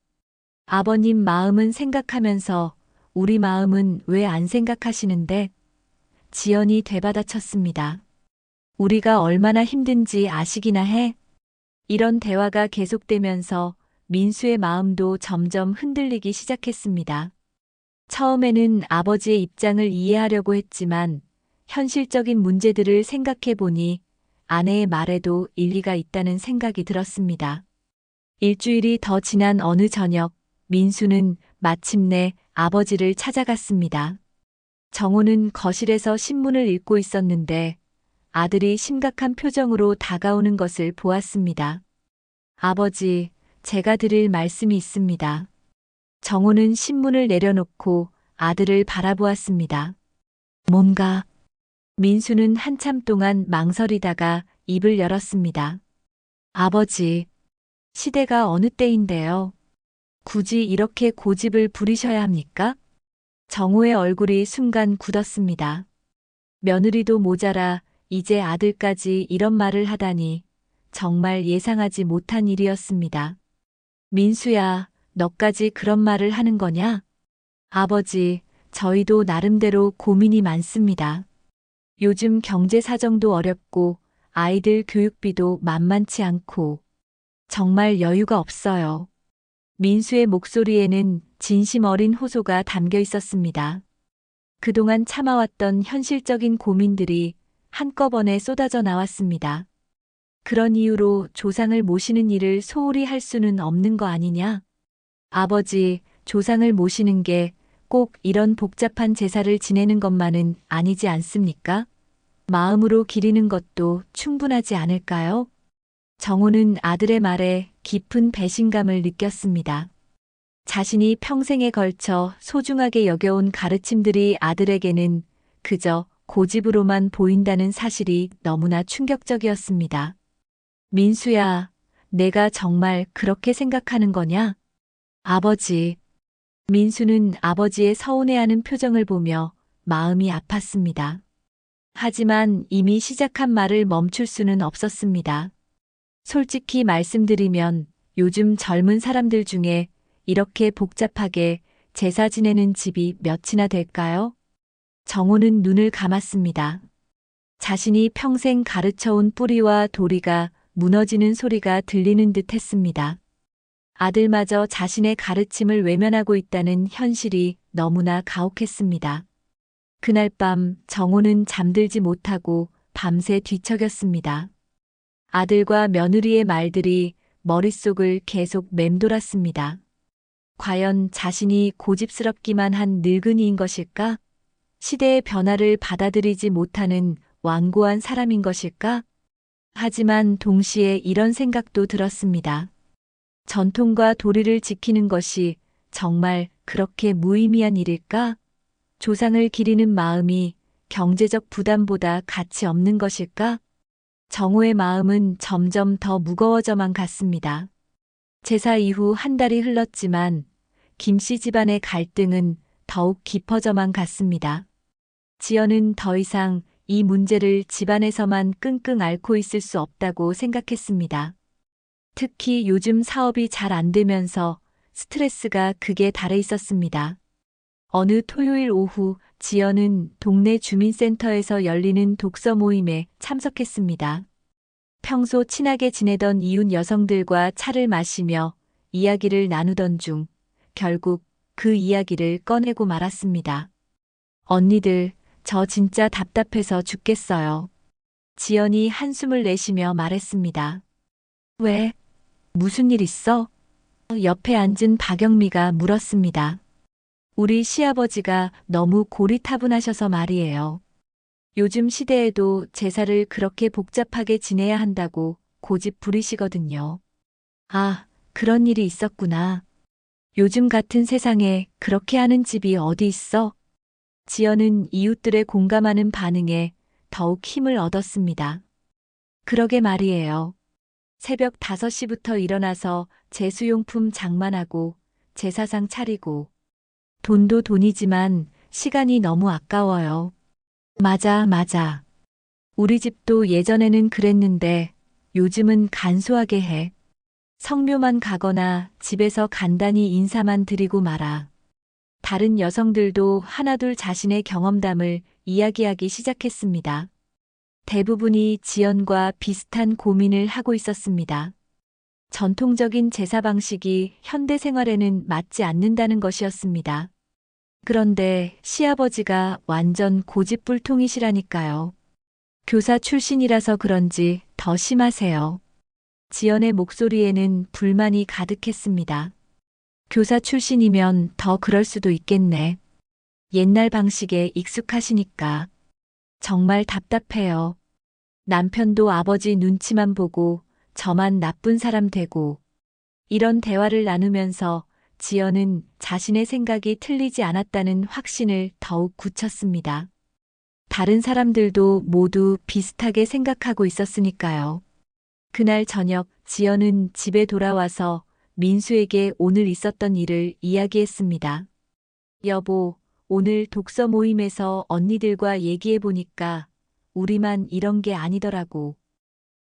아버님 마음은 생각하면서 우리 마음은 왜 안 생각하시는데? 지연이 되받아쳤습니다. 우리가 얼마나 힘든지 아시기나 해? 이런 대화가 계속되면서 민수의 마음도 점점 흔들리기 시작했습니다. 처음에는 아버지의 입장을 이해하려고 했지만 현실적인 문제들을 생각해 보니 아내의 말에도 일리가 있다는 생각이 들었습니다. 일주일이 더 지난 어느 저녁, 민수는 마침내 아버지를 찾아갔습니다. 정호는 거실에서 신문을 읽고 있었는데 아들이 심각한 표정으로 다가오는 것을 보았습니다. 아버지, 제가 드릴 말씀이 있습니다. 정호는 신문을 내려놓고 아들을 바라보았습니다. 뭔가? 민수는 한참 동안 망설이다가 입을 열었습니다. 아버지, 시대가 어느 때인데요. 굳이 이렇게 고집을 부리셔야 합니까? 정호의 얼굴이 순간 굳었습니다. 며느리도 모자라 이제 아들까지 이런 말을 하다니 정말 예상하지 못한 일이었습니다. 민수야, 너까지 그런 말을 하는 거냐? 아버지, 저희도 나름대로 고민이 많습니다. 요즘 경제 사정도 어렵고 아이들 교육비도 만만치 않고 정말 여유가 없어요. 민수의 목소리에는 진심 어린 호소가 담겨 있었습니다. 그동안 참아왔던 현실적인 고민들이 한꺼번에 쏟아져 나왔습니다. 그런 이유로 조상을 모시는 일을 소홀히 할 수는 없는 거 아니냐? 아버지, 조상을 모시는 게 꼭 이런 복잡한 제사를 지내는 것만은 아니지 않습니까? 마음으로 기리는 것도 충분하지 않을까요? 정호는 아들의 말에 깊은 배신감을 느꼈습니다. 자신이 평생에 걸쳐 소중하게 여겨온 가르침들이 아들에게는 그저 고집으로만 보인다는 사실이 너무나 충격적이었습니다. 민수야, 내가 정말 그렇게 생각하는 거냐? 아버지. 민수는 아버지의 서운해하는 표정을 보며 마음이 아팠습니다. 하지만 이미 시작한 말을 멈출 수는 없었습니다. 솔직히 말씀드리면 요즘 젊은 사람들 중에 이렇게 복잡하게 제사 지내는 집이 몇이나 될까요? 정호는 눈을 감았습니다. 자신이 평생 가르쳐온 뿌리와 도리가 무너지는 소리가 들리는 듯 했습니다. 아들마저 자신의 가르침을 외면하고 있다는 현실이 너무나 가혹했습니다. 그날 밤 정호는 잠들지 못하고 밤새 뒤척였습니다. 아들과 며느리의 말들이 머릿속을 계속 맴돌았습니다. 과연 자신이 고집스럽기만 한 늙은이인 것일까? 시대의 변화를 받아들이지 못하는 완고한 사람인 것일까? 하지만 동시에 이런 생각도 들었습니다. 전통과 도리를 지키는 것이 정말 그렇게 무의미한 일일까? 조상을 기리는 마음이 경제적 부담보다 가치 없는 것일까? 정호의 마음은 점점 더 무거워져만 갔습니다. 제사 이후 한 달이 흘렀지만 김씨 집안의 갈등은 더욱 깊어져만 갔습니다. 지연은 더 이상 이 문제를 집안에서만 끙끙 앓고 있을 수 없다고 생각했습니다. 특히 요즘 사업이 잘 안 되면서 스트레스가 극에 달해 있었습니다. 어느 토요일 오후 지연은 동네 주민센터에서 열리는 독서 모임에 참석했습니다. 평소 친하게 지내던 이웃 여성들과 차를 마시며 이야기를 나누던 중 결국 그 이야기를 꺼내고 말았습니다. 언니들, 저 진짜 답답해서 죽겠어요. 지연이 한숨을 내쉬며 말했습니다. 왜? 무슨 일 있어? 옆에 앉은 박영미가 물었습니다. 우리 시아버지가 너무 고리타분하셔서 말이에요. 요즘 시대에도 제사를 그렇게 복잡하게 지내야 한다고 고집 부리시거든요. 아, 그런 일이 있었구나. 요즘 같은 세상에 그렇게 하는 집이 어디 있어? 지연은 이웃들의 공감하는 반응에 더욱 힘을 얻었습니다. 그러게 말이에요. 새벽 5시부터 일어나서 제수용품 장만하고 제사상 차리고 돈도 돈이지만 시간이 너무 아까워요. 맞아. 우리 집도 예전에는 그랬는데 요즘은 간소하게 해. 성묘만 가거나 집에서 간단히 인사만 드리고 말아. 다른 여성들도 하나둘 자신의 경험담을 이야기하기 시작했습니다. 대부분이 지연과 비슷한 고민을 하고 있었습니다. 전통적인 제사 방식이 현대 생활에는 맞지 않는다는 것이었습니다. 그런데 시아버지가 완전 고집불통이시라니까요. 교사 출신이라서 그런지 더 심하세요. 지연의 목소리에는 불만이 가득했습니다. 교사 출신이면 더 그럴 수도 있겠네. 옛날 방식에 익숙하시니까. 정말 답답해요. 남편도 아버지 눈치만 보고 저만 나쁜 사람 되고. 이런 대화를 나누면서 지연은 자신의 생각이 틀리지 않았다는 확신을 더욱 굳혔습니다. 다른 사람들도 모두 비슷하게 생각하고 있었으니까요. 그날 저녁 지연은 집에 돌아와서 민수에게 오늘 있었던 일을 이야기했습니다. 여보, 오늘 독서 모임에서 언니들과 얘기해보니까 우리만 이런 게 아니더라고.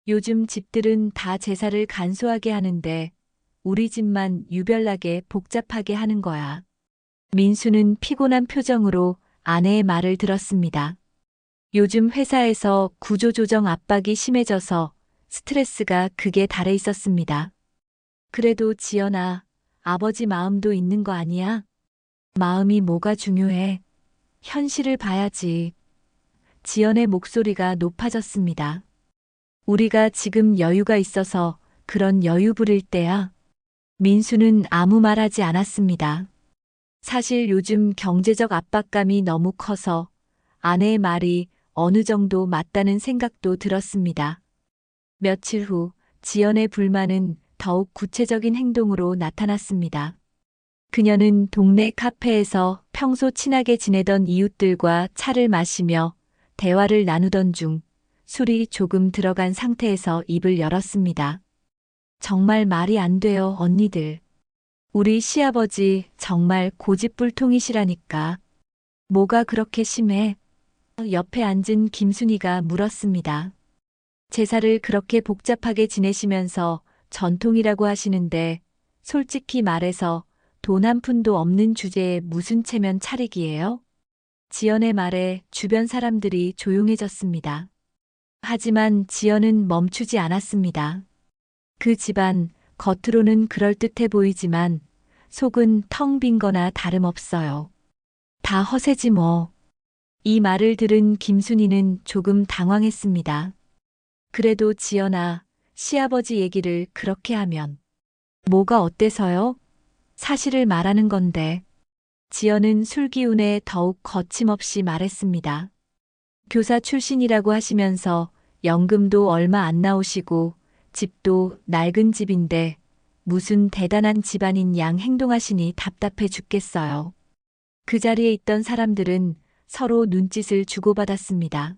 요즘 집들은 다 제사를 간소하게 하는데 우리 집만 유별나게 복잡하게 하는 거야. 민수는 피곤한 표정으로 아내의 말을 들었습니다. 요즘 회사에서 구조조정 압박이 심해져서 스트레스가 극에 달해 있었습니다. 그래도 지연아, 아버지 마음도 있는 거 아니야? 마음이 뭐가 중요해? 현실을 봐야지. 지연의 목소리가 높아졌습니다. 우리가 지금 여유가 있어서 그런 여유 부릴 때야. 민수는 아무 말 하지 않았습니다. 사실 요즘 경제적 압박감이 너무 커서 아내의 말이 어느 정도 맞다는 생각도 들었습니다. 며칠 후 지연의 불만은 더욱 구체적인 행동으로 나타났습니다. 그녀는 동네 카페에서 평소 친하게 지내던 이웃들과 차를 마시며 대화를 나누던 중 술이 조금 들어간 상태에서 입을 열었습니다. 정말 말이 안 돼요, 언니들. 우리 시아버지 정말 고집불통이시라니까. 뭐가 그렇게 심해? 옆에 앉은 김순이가 물었습니다. 제사를 그렇게 복잡하게 지내시면서 전통이라고 하시는데 솔직히 말해서 돈 한 푼도 없는 주제에 무슨 체면 차리기예요? 지연의 말에 주변 사람들이 조용해졌습니다. 하지만 지연은 멈추지 않았습니다. 그 집안 겉으로는 그럴듯해 보이지만 속은 텅 빈 거나 다름없어요. 다 허세지 뭐. 이 말을 들은 김순이는 조금 당황했습니다. 그래도 지연아, 시아버지 얘기를 그렇게 하면 뭐가 어때서요? 사실을 말하는 건데. 지연은 술기운에 더욱 거침없이 말했습니다. 교사 출신이라고 하시면서 연금도 얼마 안 나오시고 집도 낡은 집인데 무슨 대단한 집안인 양 행동하시니 답답해 죽겠어요. 그 자리에 있던 사람들은 서로 눈짓을 주고받았습니다.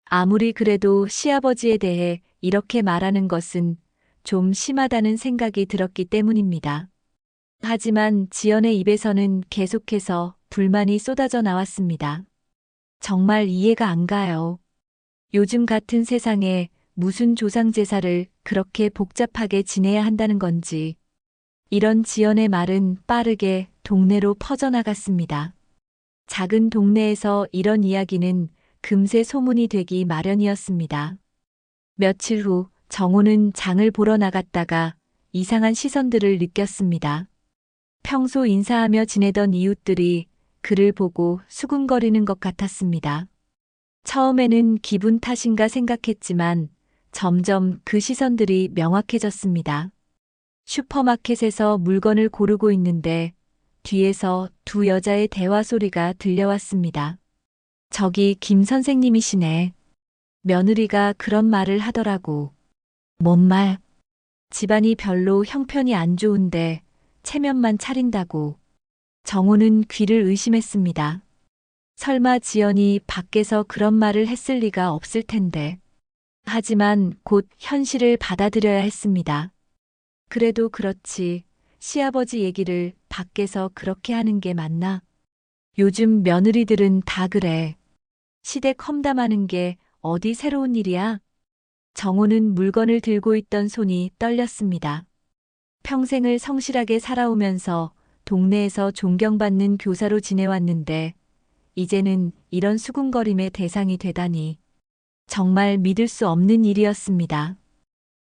아무리 그래도 시아버지에 대해 이렇게 말하는 것은 좀 심하다는 생각이 들었기 때문입니다. 하지만 지연의 입에서는 계속해서 불만이 쏟아져 나왔습니다. 정말 이해가 안 가요. 요즘 같은 세상에 무슨 조상제사를 그렇게 복잡하게 지내야 한다는 건지. 이런 지연의 말은 빠르게 동네로 퍼져나갔습니다. 작은 동네에서 이런 이야기는 금세 소문이 되기 마련이었습니다. 며칠 후 정호는 장을 보러 나갔다가 이상한 시선들을 느꼈습니다. 평소 인사하며 지내던 이웃들이 그를 보고 수군거리는 것 같았습니다. 처음에는 기분 탓인가 생각했지만 점점 그 시선들이 명확해졌습니다. 슈퍼마켓에서 물건을 고르고 있는데 뒤에서 두 여자의 대화 소리가 들려왔습니다. 저기 김 선생님이시네. 며느리가 그런 말을 하더라고. 뭔 말? 집안이 별로 형편이 안 좋은데 체면만 차린다고. 정호는 귀를 의심했습니다. 설마 지연이 밖에서 그런 말을 했을 리가 없을 텐데. 하지만 곧 현실을 받아들여야 했습니다. 그래도 그렇지. 시아버지 얘기를 밖에서 그렇게 하는 게 맞나? 요즘 며느리들은 다 그래. 시댁 험담하는 게 어디 새로운 일이야? 정호는 물건을 들고 있던 손이 떨렸습니다. 평생을 성실하게 살아오면서 동네에서 존경받는 교사로 지내왔는데 이제는 이런 수군거림의 대상이 되다니. 정말 믿을 수 없는 일이었습니다.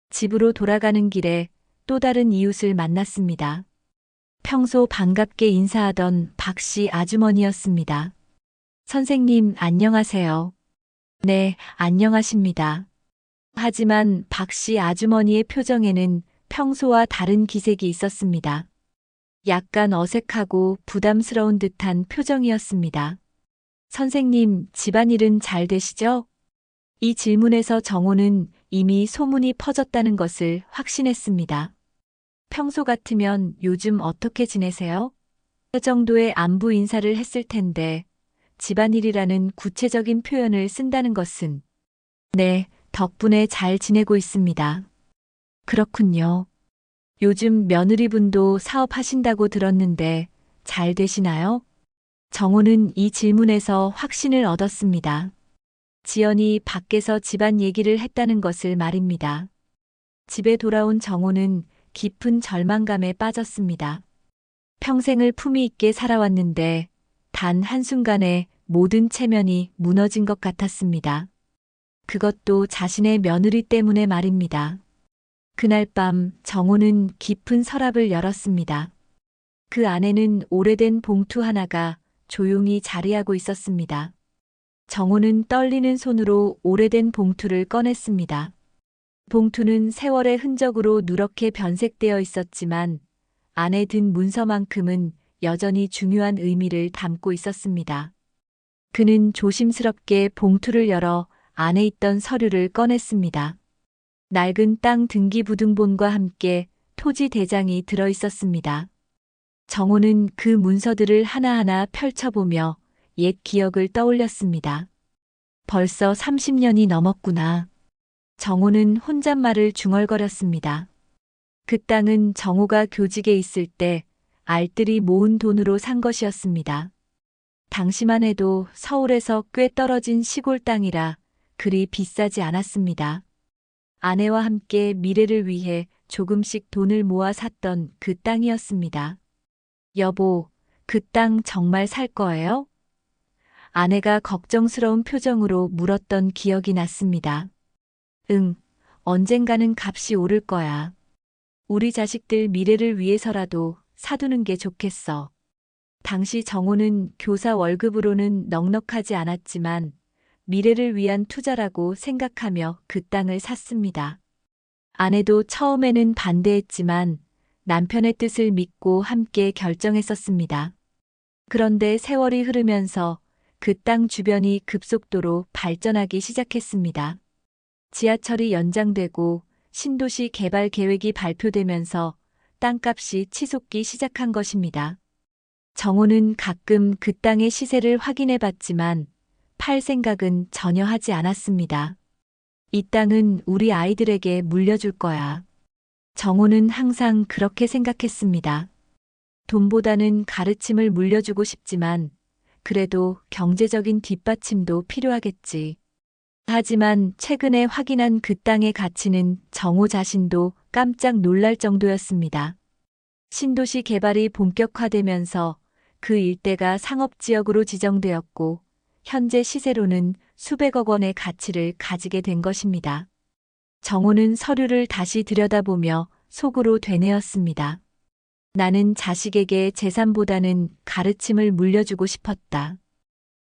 집으로 돌아가는 길에 또 다른 이웃을 만났습니다. 평소 반갑게 인사하던 박씨 아주머니였습니다. 선생님, 안녕하세요. 네, 안녕하십니다. 하지만 박씨 아주머니의 표정에는 평소와 다른 기색이 있었습니다. 약간 어색하고 부담스러운 듯한 표정이었습니다. 선생님, 집안일은 잘 되시죠? 이 질문에서 정호는 이미 소문이 퍼졌다는 것을 확신했습니다. 평소 같으면 요즘 어떻게 지내세요? 그 정도의 안부 인사를 했을 텐데 집안일이라는 구체적인 표현을 쓴다는 것은 네, 덕분에 잘 지내고 있습니다. 그렇군요. 요즘 며느리분도 사업하신다고 들었는데 잘 되시나요? 정호는 이 질문에서 확신을 얻었습니다. 지연이 밖에서 집안 얘기를 했다는 것을 말입니다. 집에 돌아온 정호는 깊은 절망감에 빠졌습니다. 평생을 품위 있게 살아왔는데 단 한순간에 모든 체면이 무너진 것 같았습니다. 그것도 자신의 며느리 때문에 말입니다. 그날 밤 정호는 깊은 서랍을 열었습니다. 그 안에는 오래된 봉투 하나가 조용히 자리하고 있었습니다. 정호는 떨리는 손으로 오래된 봉투를 꺼냈습니다. 봉투는 세월의 흔적으로 누렇게 변색되어 있었지만 안에 든 문서만큼은 여전히 중요한 의미를 담고 있었습니다. 그는 조심스럽게 봉투를 열어 안에 있던 서류를 꺼냈습니다. 낡은 땅 등기부등본과 함께 토지 대장이 들어 있었습니다. 정호는 그 문서들을 하나하나 펼쳐보며 옛 기억을 떠올렸습니다. 벌써 30년이 넘었구나. 정호는 혼잣말을 중얼거렸습니다. 그 땅은 정호가 교직에 있을 때 알뜰히 모은 돈으로 산 것이었습니다. 당시만 해도 서울에서 꽤 떨어진 시골 땅이라 그리 비싸지 않았습니다. 아내와 함께 미래를 위해 조금씩 돈을 모아 샀던 그 땅이었습니다. 여보, 그 땅 정말 살 거예요? 아내가 걱정스러운 표정으로 물었던 기억이 났습니다. 응, 언젠가는 값이 오를 거야. 우리 자식들 미래를 위해서라도 사두는 게 좋겠어. 당시 정호는 교사 월급으로는 넉넉하지 않았지만 미래를 위한 투자라고 생각하며 그 땅을 샀습니다. 아내도 처음에는 반대했지만 남편의 뜻을 믿고 함께 결정했었습니다. 그런데 세월이 흐르면서 그 땅 주변이 급속도로 발전하기 시작했습니다. 지하철이 연장되고 신도시 개발 계획이 발표되면서 땅값이 치솟기 시작한 것입니다. 정호는 가끔 그 땅의 시세를 확인해 봤지만 팔 생각은 전혀 하지 않았습니다. 이 땅은 우리 아이들에게 물려줄 거야. 정호는 항상 그렇게 생각했습니다. 돈보다는 가르침을 물려주고 싶지만 그래도 경제적인 뒷받침도 필요하겠지. 하지만 최근에 확인한 그 땅의 가치는 정호 자신도 깜짝 놀랄 정도였습니다. 신도시 개발이 본격화되면서 그 일대가 상업지역으로 지정되었고 현재 시세로는 수백억 원의 가치를 가지게 된 것입니다. 정호는 서류를 다시 들여다보며 속으로 되뇌었습니다. 나는 자식에게 재산보다는 가르침을 물려주고 싶었다.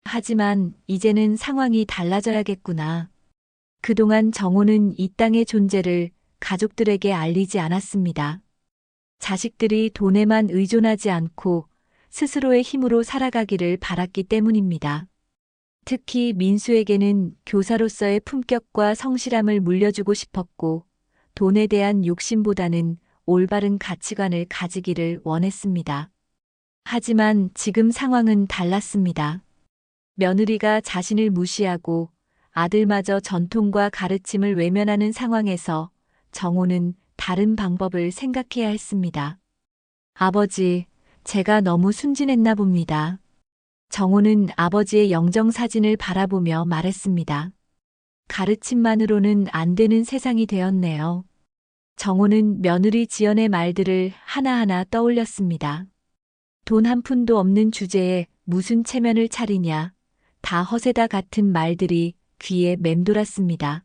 하지만 이제는 상황이 달라져야겠구나. 그동안 정호는 이 땅의 존재를 가족들에게 알리지 않았습니다. 자식들이 돈에만 의존하지 않고 스스로의 힘으로 살아가기를 바랐기 때문입니다. 특히 민수에게는 교사로서의 품격과 성실함을 물려주고 싶었고 돈에 대한 욕심보다는 올바른 가치관을 가지기를 원했습니다. 하지만 지금 상황은 달랐습니다. 며느리가 자신을 무시하고 아들마저 전통과 가르침을 외면하는 상황에서 정호는 다른 방법을 생각해야 했습니다. 아버지, 제가 너무 순진했나 봅니다. 정호는 아버지의 영정사진을 바라보며 말했습니다. 가르침만으로는 안 되는 세상이 되었네요. 정호는 며느리 지연의 말들을 하나하나 떠올렸습니다. 돈 한 푼도 없는 주제에 무슨 체면을 차리냐, 다 허세다 같은 말들이 귀에 맴돌았습니다.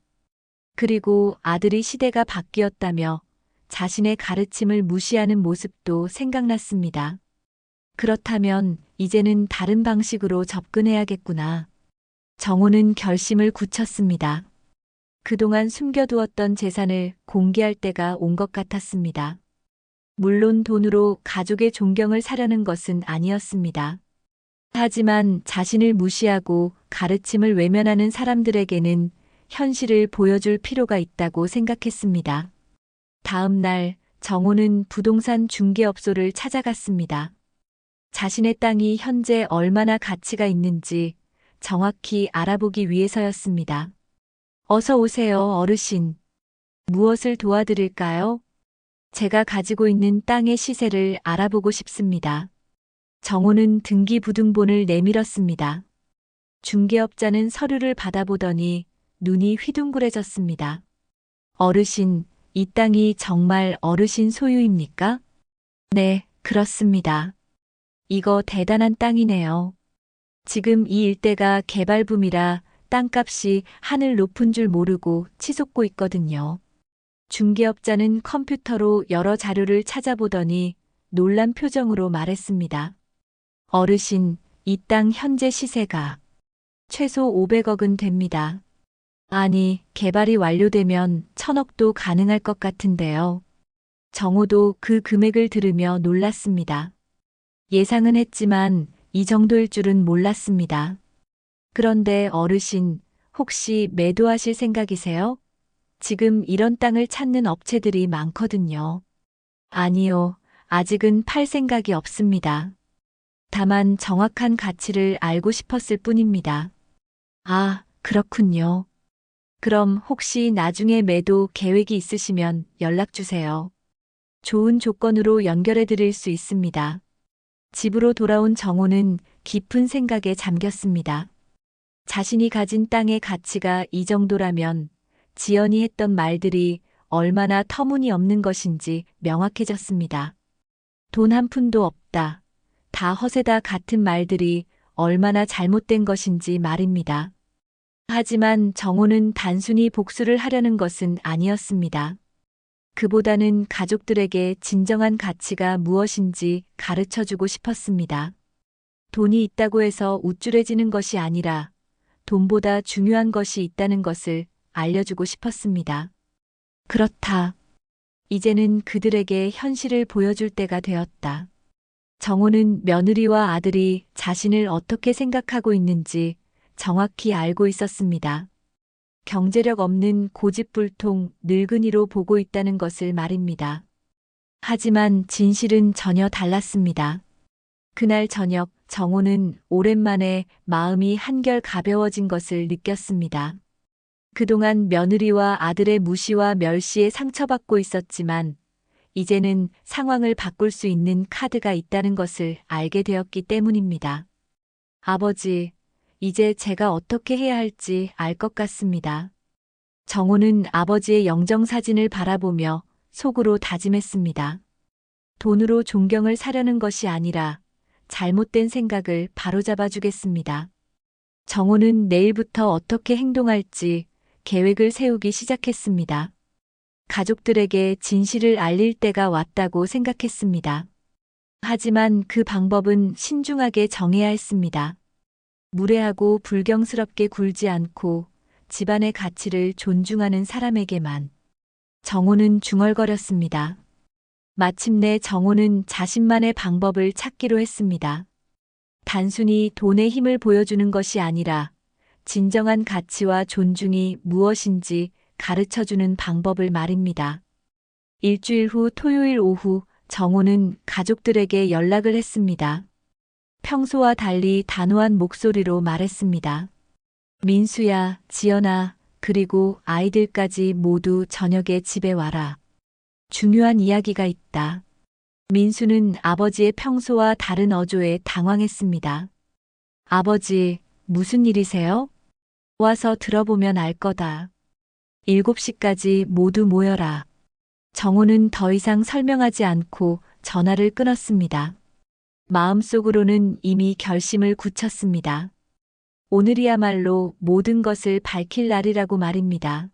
그리고 아들이 시대가 바뀌었다며 자신의 가르침을 무시하는 모습도 생각났습니다. 그렇다면 이제는 다른 방식으로 접근해야겠구나. 정호는 결심을 굳혔습니다. 그동안 숨겨두었던 재산을 공개할 때가 온 것 같았습니다. 물론 돈으로 가족의 존경을 사려는 것은 아니었습니다. 하지만 자신을 무시하고 가르침을 외면하는 사람들에게는 현실을 보여줄 필요가 있다고 생각했습니다. 다음 날 정호는 부동산 중개업소를 찾아갔습니다. 자신의 땅이 현재 얼마나 가치가 있는지 정확히 알아보기 위해서였습니다. 어서 오세요, 어르신. 무엇을 도와드릴까요? 제가 가지고 있는 땅의 시세를 알아보고 싶습니다. 정호는 등기부등본을 내밀었습니다. 중개업자는 서류를 받아보더니 눈이 휘둥그레졌습니다. 어르신, 이 땅이 정말 어르신 소유입니까? 네, 그렇습니다. 이거 대단한 땅이네요. 지금 이 일대가 개발붐이라 땅값이 하늘 높은 줄 모르고 치솟고 있거든요. 중개업자는 컴퓨터로 여러 자료를 찾아보더니 놀란 표정으로 말했습니다. 어르신, 이 땅 현재 시세가 최소 500억은 됩니다. 아니, 개발이 완료되면 1000억도 가능할 것 같은데요. 정호도 그 금액을 들으며 놀랐습니다. 예상은 했지만 이 정도일 줄은 몰랐습니다. 그런데 어르신, 혹시 매도하실 생각이세요? 지금 이런 땅을 찾는 업체들이 많거든요. 아니요, 아직은 팔 생각이 없습니다. 다만 정확한 가치를 알고 싶었을 뿐입니다. 아, 그렇군요. 그럼 혹시 나중에 매도 계획이 있으시면 연락 주세요. 좋은 조건으로 연결해 드릴 수 있습니다. 집으로 돌아온 정호는 깊은 생각에 잠겼습니다. 자신이 가진 땅의 가치가 이 정도라면 지연이 했던 말들이 얼마나 터무니없는 것인지 명확해졌습니다. 돈 한 푼도 없다. 다 허세다 같은 말들이 얼마나 잘못된 것인지 말입니다. 하지만 정호는 단순히 복수를 하려는 것은 아니었습니다. 그보다는 가족들에게 진정한 가치가 무엇인지 가르쳐주고 싶었습니다. 돈이 있다고 해서 우쭐해지는 것이 아니라 돈보다 중요한 것이 있다는 것을 알려주고 싶었습니다. 그렇다. 이제는 그들에게 현실을 보여줄 때가 되었다. 정호는 며느리와 아들이 자신을 어떻게 생각하고 있는지 정확히 알고 있었습니다. 경제력 없는 고집불통 늙은이로 보고 있다는 것을 말입니다. 하지만 진실은 전혀 달랐습니다. 그날 저녁 정호는 오랜만에 마음이 한결 가벼워진 것을 느꼈습니다. 그동안 며느리와 아들의 무시와 멸시에 상처받고 있었지만 이제는 상황을 바꿀 수 있는 카드가 있다는 것을 알게 되었기 때문입니다. 아버지, 이제 제가 어떻게 해야 할지 알 것 같습니다. 정호는 아버지의 영정사진을 바라보며 속으로 다짐했습니다. 돈으로 존경을 사려는 것이 아니라 잘못된 생각을 바로잡아 주겠습니다. 정호는 내일부터 어떻게 행동할지 계획을 세우기 시작했습니다. 가족들에게 진실을 알릴 때가 왔다고 생각했습니다. 하지만 그 방법은 신중하게 정해야 했습니다. 무례하고 불경스럽게 굴지 않고 집안의 가치를 존중하는 사람에게만. 정호는 중얼거렸습니다. 마침내 정호는 자신만의 방법을 찾기로 했습니다. 단순히 돈의 힘을 보여주는 것이 아니라 진정한 가치와 존중이 무엇인지 가르쳐주는 방법을 말입니다. 일주일 후 토요일 오후 정호는 가족들에게 연락을 했습니다. 평소와 달리 단호한 목소리로 말했습니다. 민수야, 지연아, 그리고 아이들까지 모두 저녁에 집에 와라. 중요한 이야기가 있다. 민수는 아버지의 평소와 다른 어조에 당황했습니다. 아버지, 무슨 일이세요? 와서 들어보면 알 거다. 7시까지 모두 모여라. 정호는 더 이상 설명하지 않고 전화를 끊었습니다. 마음속으로는 이미 결심을 굳혔습니다. 오늘이야말로 모든 것을 밝힐 날이라고 말입니다.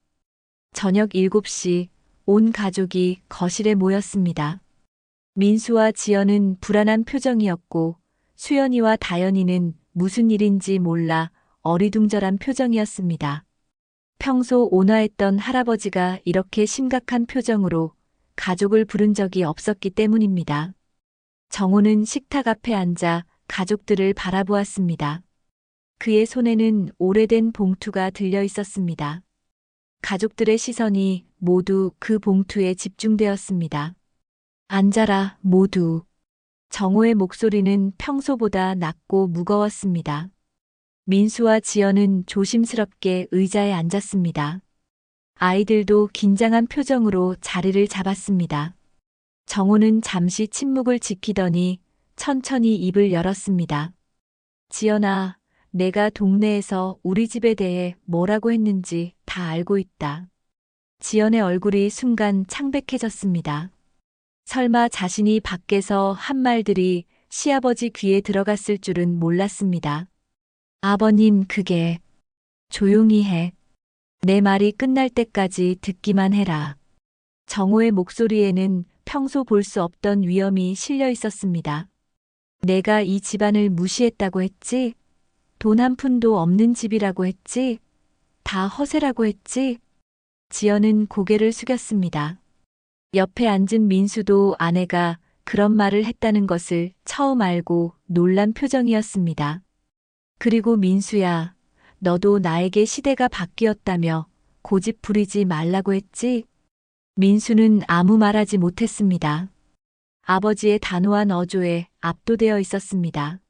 저녁 7시 온 가족이 거실에 모였습니다. 민수와 지연은 불안한 표정이었고 수연이와 다연이는 무슨 일인지 몰라 어리둥절한 표정이었습니다. 평소 온화했던 할아버지가 이렇게 심각한 표정으로 가족을 부른 적이 없었기 때문입니다. 정호는 식탁 앞에 앉아 가족들을 바라보았습니다. 그의 손에는 오래된 봉투가 들려 있었습니다. 가족들의 시선이 모두 그 봉투에 집중되었습니다. 앉아라, 모두. 정호의 목소리는 평소보다 낮고 무거웠습니다. 민수와 지연은 조심스럽게 의자에 앉았습니다. 아이들도 긴장한 표정으로 자리를 잡았습니다. 정호는 잠시 침묵을 지키더니 천천히 입을 열었습니다. 지연아, 내가 동네에서 우리 집에 대해 뭐라고 했는지 다 알고 있다. 지연의 얼굴이 순간 창백해졌습니다. 설마 자신이 밖에서 한 말들이 시아버지 귀에 들어갔을 줄은 몰랐습니다. 아버님, 그게 조용히 해. 내 말이 끝날 때까지 듣기만 해라. 정호의 목소리에는 평소 볼 수 없던 위엄이 실려 있었습니다. 내가 이 집안을 무시했다고 했지? 돈 한 푼도 없는 집이라고 했지? 다 허세라고 했지? 지연은 고개를 숙였습니다. 옆에 앉은 민수도 아내가 그런 말을 했다는 것을 처음 알고 놀란 표정이었습니다. 그리고 민수야, 너도 나에게 시대가 바뀌었다며 고집 부리지 말라고 했지? 민수는 아무 말하지 못했습니다. 아버지의 단호한 어조에 압도되어 있었습니다.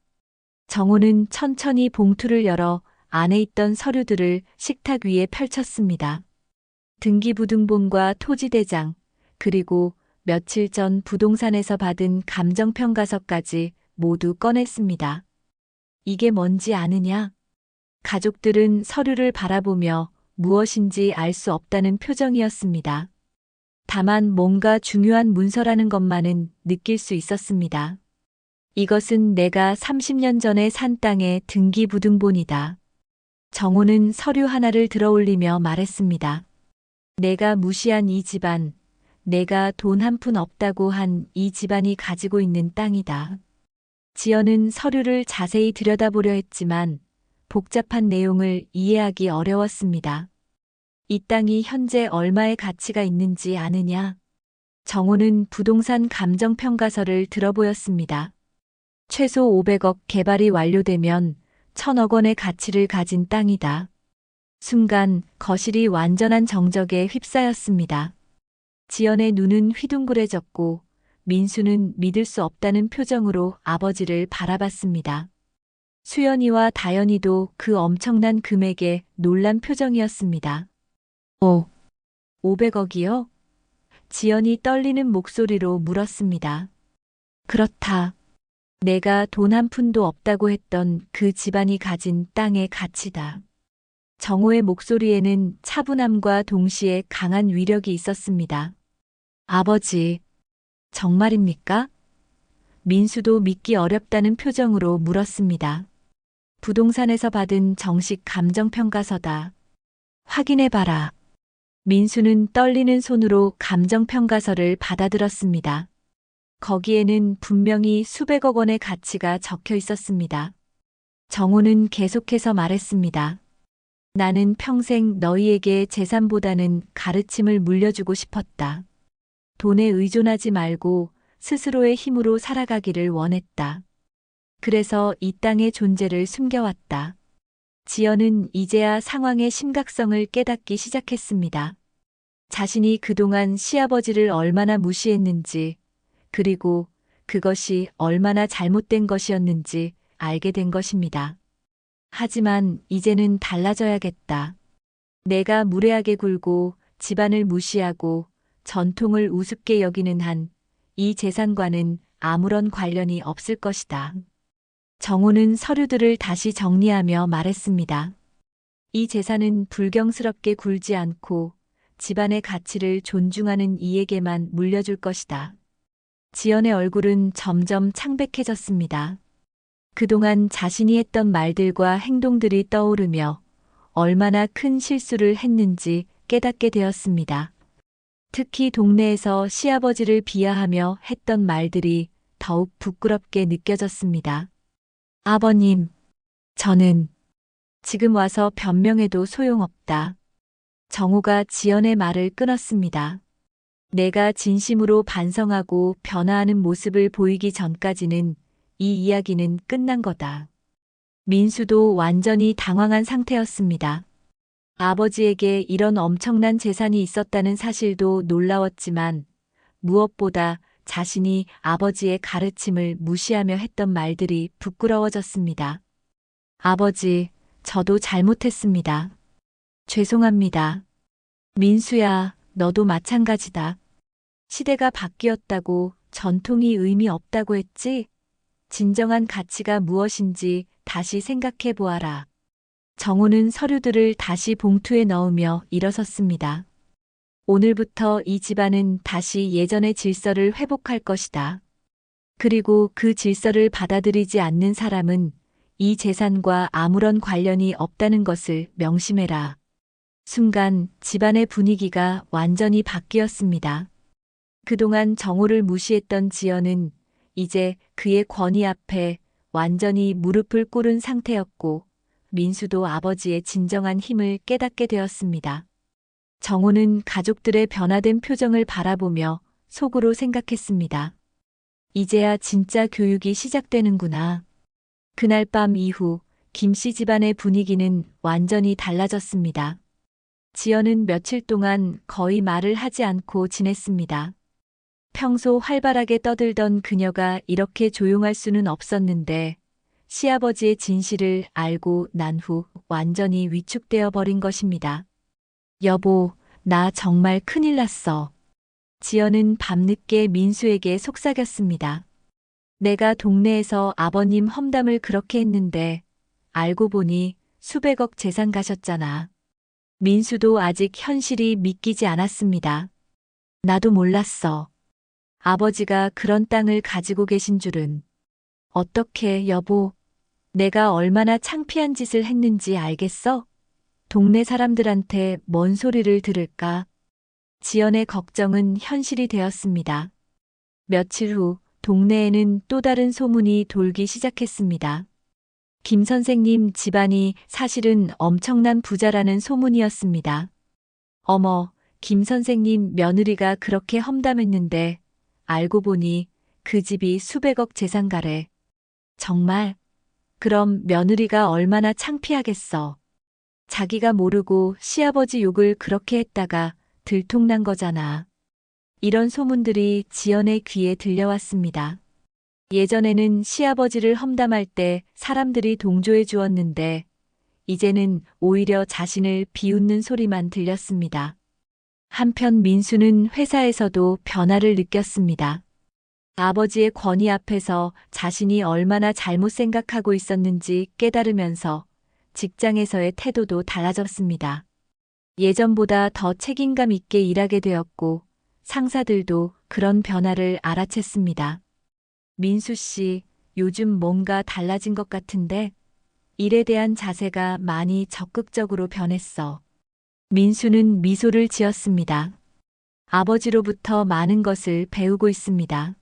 정호는 천천히 봉투를 열어 안에 있던 서류들을 식탁 위에 펼쳤습니다. 등기부등본과 토지대장, 그리고 며칠 전 부동산에서 받은 감정평가서까지 모두 꺼냈습니다. 이게 뭔지 아느냐? 가족들은 서류를 바라보며 무엇인지 알 수 없다는 표정이었습니다. 다만 뭔가 중요한 문서라는 것만은 느낄 수 있었습니다. 이것은 내가 30년 전에 산 땅의 등기부등본이다. 정호는 서류 하나를 들어올리며 말했습니다. 내가 무시한 이 집안, 내가 돈 한 푼 없다고 한 이 집안이 가지고 있는 땅이다. 지연은 서류를 자세히 들여다보려 했지만 복잡한 내용을 이해하기 어려웠습니다. 이 땅이 현재 얼마의 가치가 있는지 아느냐? 정호는 부동산 감정평가서를 들어보였습니다. 최소 500억 개발이 완료되면 1000억 원의 가치를 가진 땅이다. 순간 거실이 완전한 정적에 휩싸였습니다. 지연의 눈은 휘둥그레졌고 민수는 믿을 수 없다는 표정으로 아버지를 바라봤습니다. 수연이와 다연이도 그 엄청난 금액에 놀란 표정이었습니다. 500억이요? 지연이 떨리는 목소리로 물었습니다. 그렇다. 내가 돈 한 푼도 없다고 했던 그 집안이 가진 땅의 가치다. 정호의 목소리에는 차분함과 동시에 강한 위력이 있었습니다. 아버지, 정말입니까? 민수도 믿기 어렵다는 표정으로 물었습니다. 부동산에서 받은 정식 감정평가서다. 확인해봐라. 민수는 떨리는 손으로 감정평가서를 받아들었습니다. 거기에는 분명히 수백억 원의 가치가 적혀 있었습니다. 정호는 계속해서 말했습니다. 나는 평생 너희에게 재산보다는 가르침을 물려주고 싶었다. 돈에 의존하지 말고 스스로의 힘으로 살아가기를 원했다. 그래서 이 땅의 존재를 숨겨왔다. 지연은 이제야 상황의 심각성을 깨닫기 시작했습니다. 자신이 그동안 시아버지를 얼마나 무시했는지, 그리고 그것이 얼마나 잘못된 것이었는지 알게 된 것입니다. 하지만 이제는 달라져야겠다. 내가 무례하게 굴고 집안을 무시하고 전통을 우습게 여기는 한 이 재산과는 아무런 관련이 없을 것이다. 정호는 서류들을 다시 정리하며 말했습니다. 이 재산은 불경스럽게 굴지 않고 집안의 가치를 존중하는 이에게만 물려줄 것이다. 지연의 얼굴은 점점 창백해졌습니다. 그동안 자신이 했던 말들과 행동들이 떠오르며 얼마나 큰 실수를 했는지 깨닫게 되었습니다. 특히 동네에서 시아버지를 비하하며 했던 말들이 더욱 부끄럽게 느껴졌습니다. 아버님, 저는 지금 와서 변명해도 소용없다. 정호가 지연의 말을 끊었습니다. 내가 진심으로 반성하고 변화하는 모습을 보이기 전까지는 이 이야기는 끝난 거다. 민수도 완전히 당황한 상태였습니다. 아버지에게 이런 엄청난 재산이 있었다는 사실도 놀라웠지만 무엇보다 자신이 아버지의 가르침을 무시하며 했던 말들이 부끄러워졌습니다. 아버지, 저도 잘못했습니다. 죄송합니다. 민수야, 너도 마찬가지다. 시대가 바뀌었다고 전통이 의미 없다고 했지? 진정한 가치가 무엇인지 다시 생각해 보아라. 정호는 서류들을 다시 봉투에 넣으며 일어섰습니다. 오늘부터 이 집안은 다시 예전의 질서를 회복할 것이다. 그리고 그 질서를 받아들이지 않는 사람은 이 재산과 아무런 관련이 없다는 것을 명심해라. 순간 집안의 분위기가 완전히 바뀌었습니다. 그동안 정호를 무시했던 지연은 이제 그의 권위 앞에 완전히 무릎을 꿇은 상태였고 민수도 아버지의 진정한 힘을 깨닫게 되었습니다. 정호는 가족들의 변화된 표정을 바라보며 속으로 생각했습니다. 이제야 진짜 교육이 시작되는구나. 그날 밤 이후 김씨 집안의 분위기는 완전히 달라졌습니다. 지연은 며칠 동안 거의 말을 하지 않고 지냈습니다. 평소 활발하게 떠들던 그녀가 이렇게 조용할 수는 없었는데 시아버지의 진실을 알고 난 후 완전히 위축되어 버린 것입니다. 여보, 나 정말 큰일 났어. 지연은 밤늦게 민수에게 속삭였습니다. 내가 동네에서 아버님 험담을 그렇게 했는데 알고 보니 수백억 재산 가셨잖아. 민수도 아직 현실이 믿기지 않았습니다. 나도 몰랐어. 아버지가 그런 땅을 가지고 계신 줄은. 어떻게, 여보? 내가 얼마나 창피한 짓을 했는지 알겠어? 동네 사람들한테 뭔 소리를 들을까? 지연의 걱정은 현실이 되었습니다. 며칠 후 동네에는 또 다른 소문이 돌기 시작했습니다. 김 선생님 집안이 사실은 엄청난 부자라는 소문이었습니다. 어머, 김 선생님 며느리가 그렇게 험담했는데 알고 보니 그 집이 수백억 재산가래. 정말? 그럼 며느리가 얼마나 창피하겠어. 자기가 모르고 시아버지 욕을 그렇게 했다가 들통난 거잖아. 이런 소문들이 지연의 귀에 들려왔습니다. 예전에는 시아버지를 험담할 때 사람들이 동조해 주었는데 이제는 오히려 자신을 비웃는 소리만 들렸습니다. 한편 민수는 회사에서도 변화를 느꼈습니다. 아버지의 권위 앞에서 자신이 얼마나 잘못 생각하고 있었는지 깨달으면서 직장에서의 태도도 달라졌습니다. 예전보다 더 책임감 있게 일하게 되었고 상사들도 그런 변화를 알아챘습니다. 민수 씨, 요즘 뭔가 달라진 것 같은데 일에 대한 자세가 많이 적극적으로 변했어. 민수는 미소를 지었습니다. 아버지로부터 많은 것을 배우고 있습니다.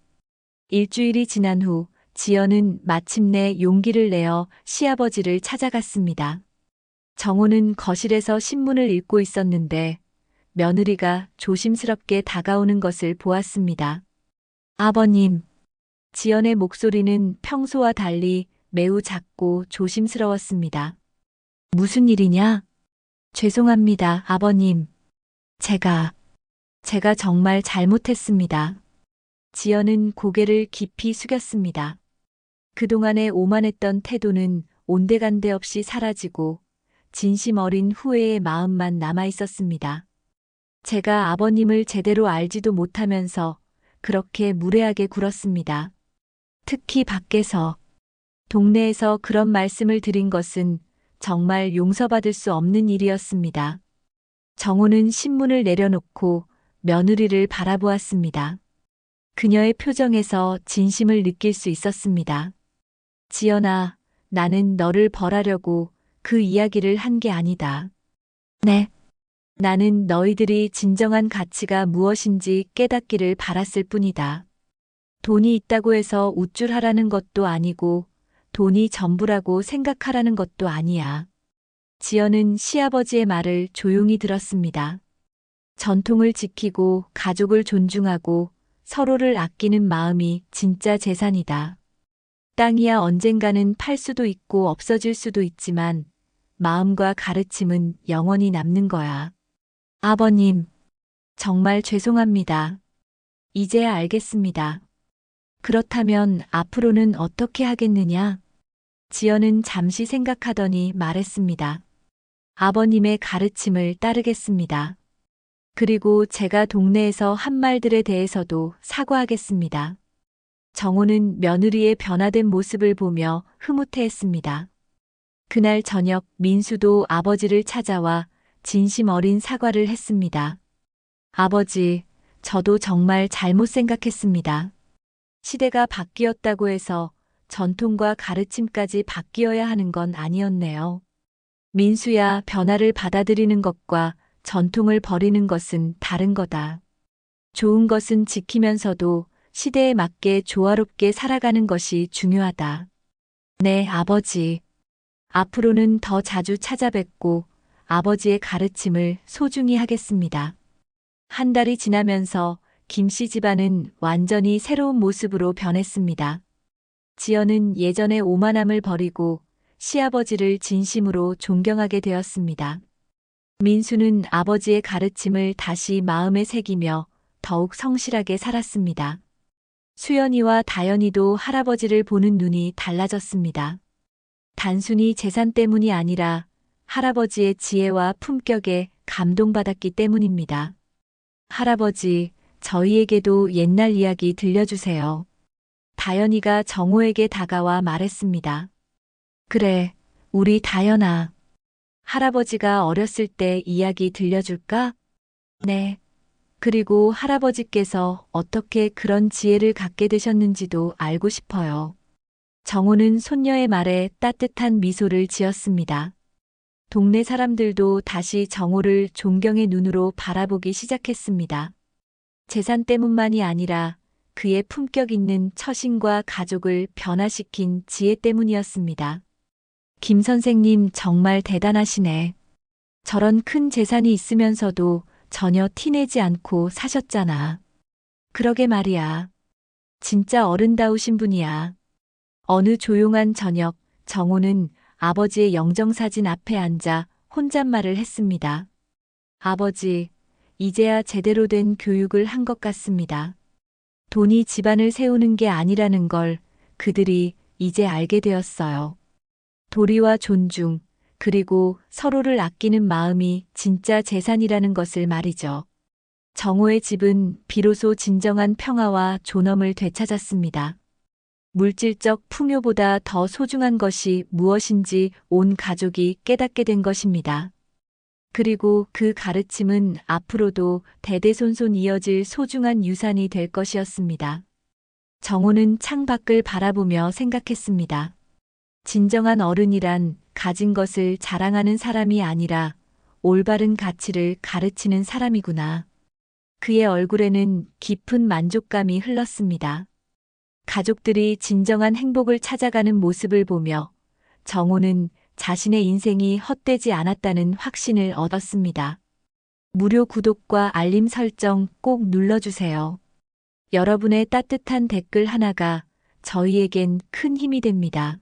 일주일이 지난 후 지연은 마침내 용기를 내어 시아버지를 찾아갔습니다. 정호는 거실에서 신문을 읽고 있었는데 며느리가 조심스럽게 다가오는 것을 보았습니다. 아버님. 지연의 목소리는 평소와 달리 매우 작고 조심스러웠습니다. 무슨 일이냐? 죄송합니다, 아버님. 제가 정말 잘못했습니다. 지연은 고개를 깊이 숙였습니다. 그동안의 오만했던 태도는 온데간데 없이 사라지고 진심 어린 후회의 마음만 남아 있었습니다. 제가 아버님을 제대로 알지도 못하면서 그렇게 무례하게 굴었습니다. 특히 밖에서, 동네에서 그런 말씀을 드린 것은 정말 용서받을 수 없는 일이었습니다. 정호는 신문을 내려놓고 며느리를 바라보았습니다. 그녀의 표정에서 진심을 느낄 수 있었습니다. 지연아, 나는 너를 벌하려고 그 이야기를 한 게 아니다. 네. 나는 너희들이 진정한 가치가 무엇인지 깨닫기를 바랐을 뿐이다. 돈이 있다고 해서 우쭐하라는 것도 아니고 돈이 전부라고 생각하라는 것도 아니야. 지연은 시아버지의 말을 조용히 들었습니다. 전통을 지키고 가족을 존중하고 서로를 아끼는 마음이 진짜 재산이다. 땅이야 언젠가는 팔 수도 있고 없어질 수도 있지만 마음과 가르침은 영원히 남는 거야. 아버님, 정말 죄송합니다. 이제야 알겠습니다. 그렇다면 앞으로는 어떻게 하겠느냐? 지연은 잠시 생각하더니 말했습니다. 아버님의 가르침을 따르겠습니다. 그리고 제가 동네에서 한 말들에 대해서도 사과하겠습니다. 정호는 며느리의 변화된 모습을 보며 흐뭇해했습니다. 그날 저녁 민수도 아버지를 찾아와 진심 어린 사과를 했습니다. 아버지, 저도 정말 잘못 생각했습니다. 시대가 바뀌었다고 해서 전통과 가르침까지 바뀌어야 하는 건 아니었네요. 민수야, 변화를 받아들이는 것과 전통을 버리는 것은 다른 거다. 좋은 것은 지키면서도 시대에 맞게 조화롭게 살아가는 것이 중요하다. 네, 아버지. 앞으로는 더 자주 찾아뵙고 아버지의 가르침을 소중히 하겠습니다. 한 달이 지나면서 김씨 집안은 완전히 새로운 모습으로 변했습니다. 지연은 예전의 오만함을 버리고 시아버지를 진심으로 존경하게 되었습니다. 민수는 아버지의 가르침을 다시 마음에 새기며 더욱 성실하게 살았습니다. 수연이와 다연이도 할아버지를 보는 눈이 달라졌습니다. 단순히 재산 때문이 아니라 할아버지의 지혜와 품격에 감동받았기 때문입니다. 할아버지, 저희에게도 옛날 이야기 들려주세요. 다연이가 정호에게 다가와 말했습니다. 그래, 우리 다연아. 할아버지가 어렸을 때 이야기 들려줄까? 네. 그리고 할아버지께서 어떻게 그런 지혜를 갖게 되셨는지도 알고 싶어요. 정호는 손녀의 말에 따뜻한 미소를 지었습니다. 동네 사람들도 다시 정호를 존경의 눈으로 바라보기 시작했습니다. 재산 때문만이 아니라 그의 품격 있는 처신과 가족을 변화시킨 지혜 때문이었습니다. 김 선생님 정말 대단하시네. 저런 큰 재산이 있으면서도 전혀 티내지 않고 사셨잖아. 그러게 말이야. 진짜 어른다우신 분이야. 어느 조용한 저녁, 정호는 아버지의 영정사진 앞에 앉아 혼잣말을 했습니다. 아버지, 이제야 제대로 된 교육을 한 것 같습니다. 돈이 집안을 세우는 게 아니라는 걸 그들이 이제 알게 되었어요. 도리와 존중, 그리고 서로를 아끼는 마음이 진짜 재산이라는 것을 말이죠. 정호의 집은 비로소 진정한 평화와 존엄을 되찾았습니다. 물질적 풍요보다 더 소중한 것이 무엇인지 온 가족이 깨닫게 된 것입니다. 그리고 그 가르침은 앞으로도 대대손손 이어질 소중한 유산이 될 것이었습니다. 정호는 창밖을 바라보며 생각했습니다. 진정한 어른이란 가진 것을 자랑하는 사람이 아니라 올바른 가치를 가르치는 사람이구나. 그의 얼굴에는 깊은 만족감이 흘렀습니다. 가족들이 진정한 행복을 찾아가는 모습을 보며 정호는 자신의 인생이 헛되지 않았다는 확신을 얻었습니다. 무료 구독과 알림 설정 꼭 눌러주세요. 여러분의 따뜻한 댓글 하나가 저희에겐 큰 힘이 됩니다.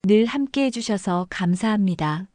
늘 함께 해주셔서 감사합니다.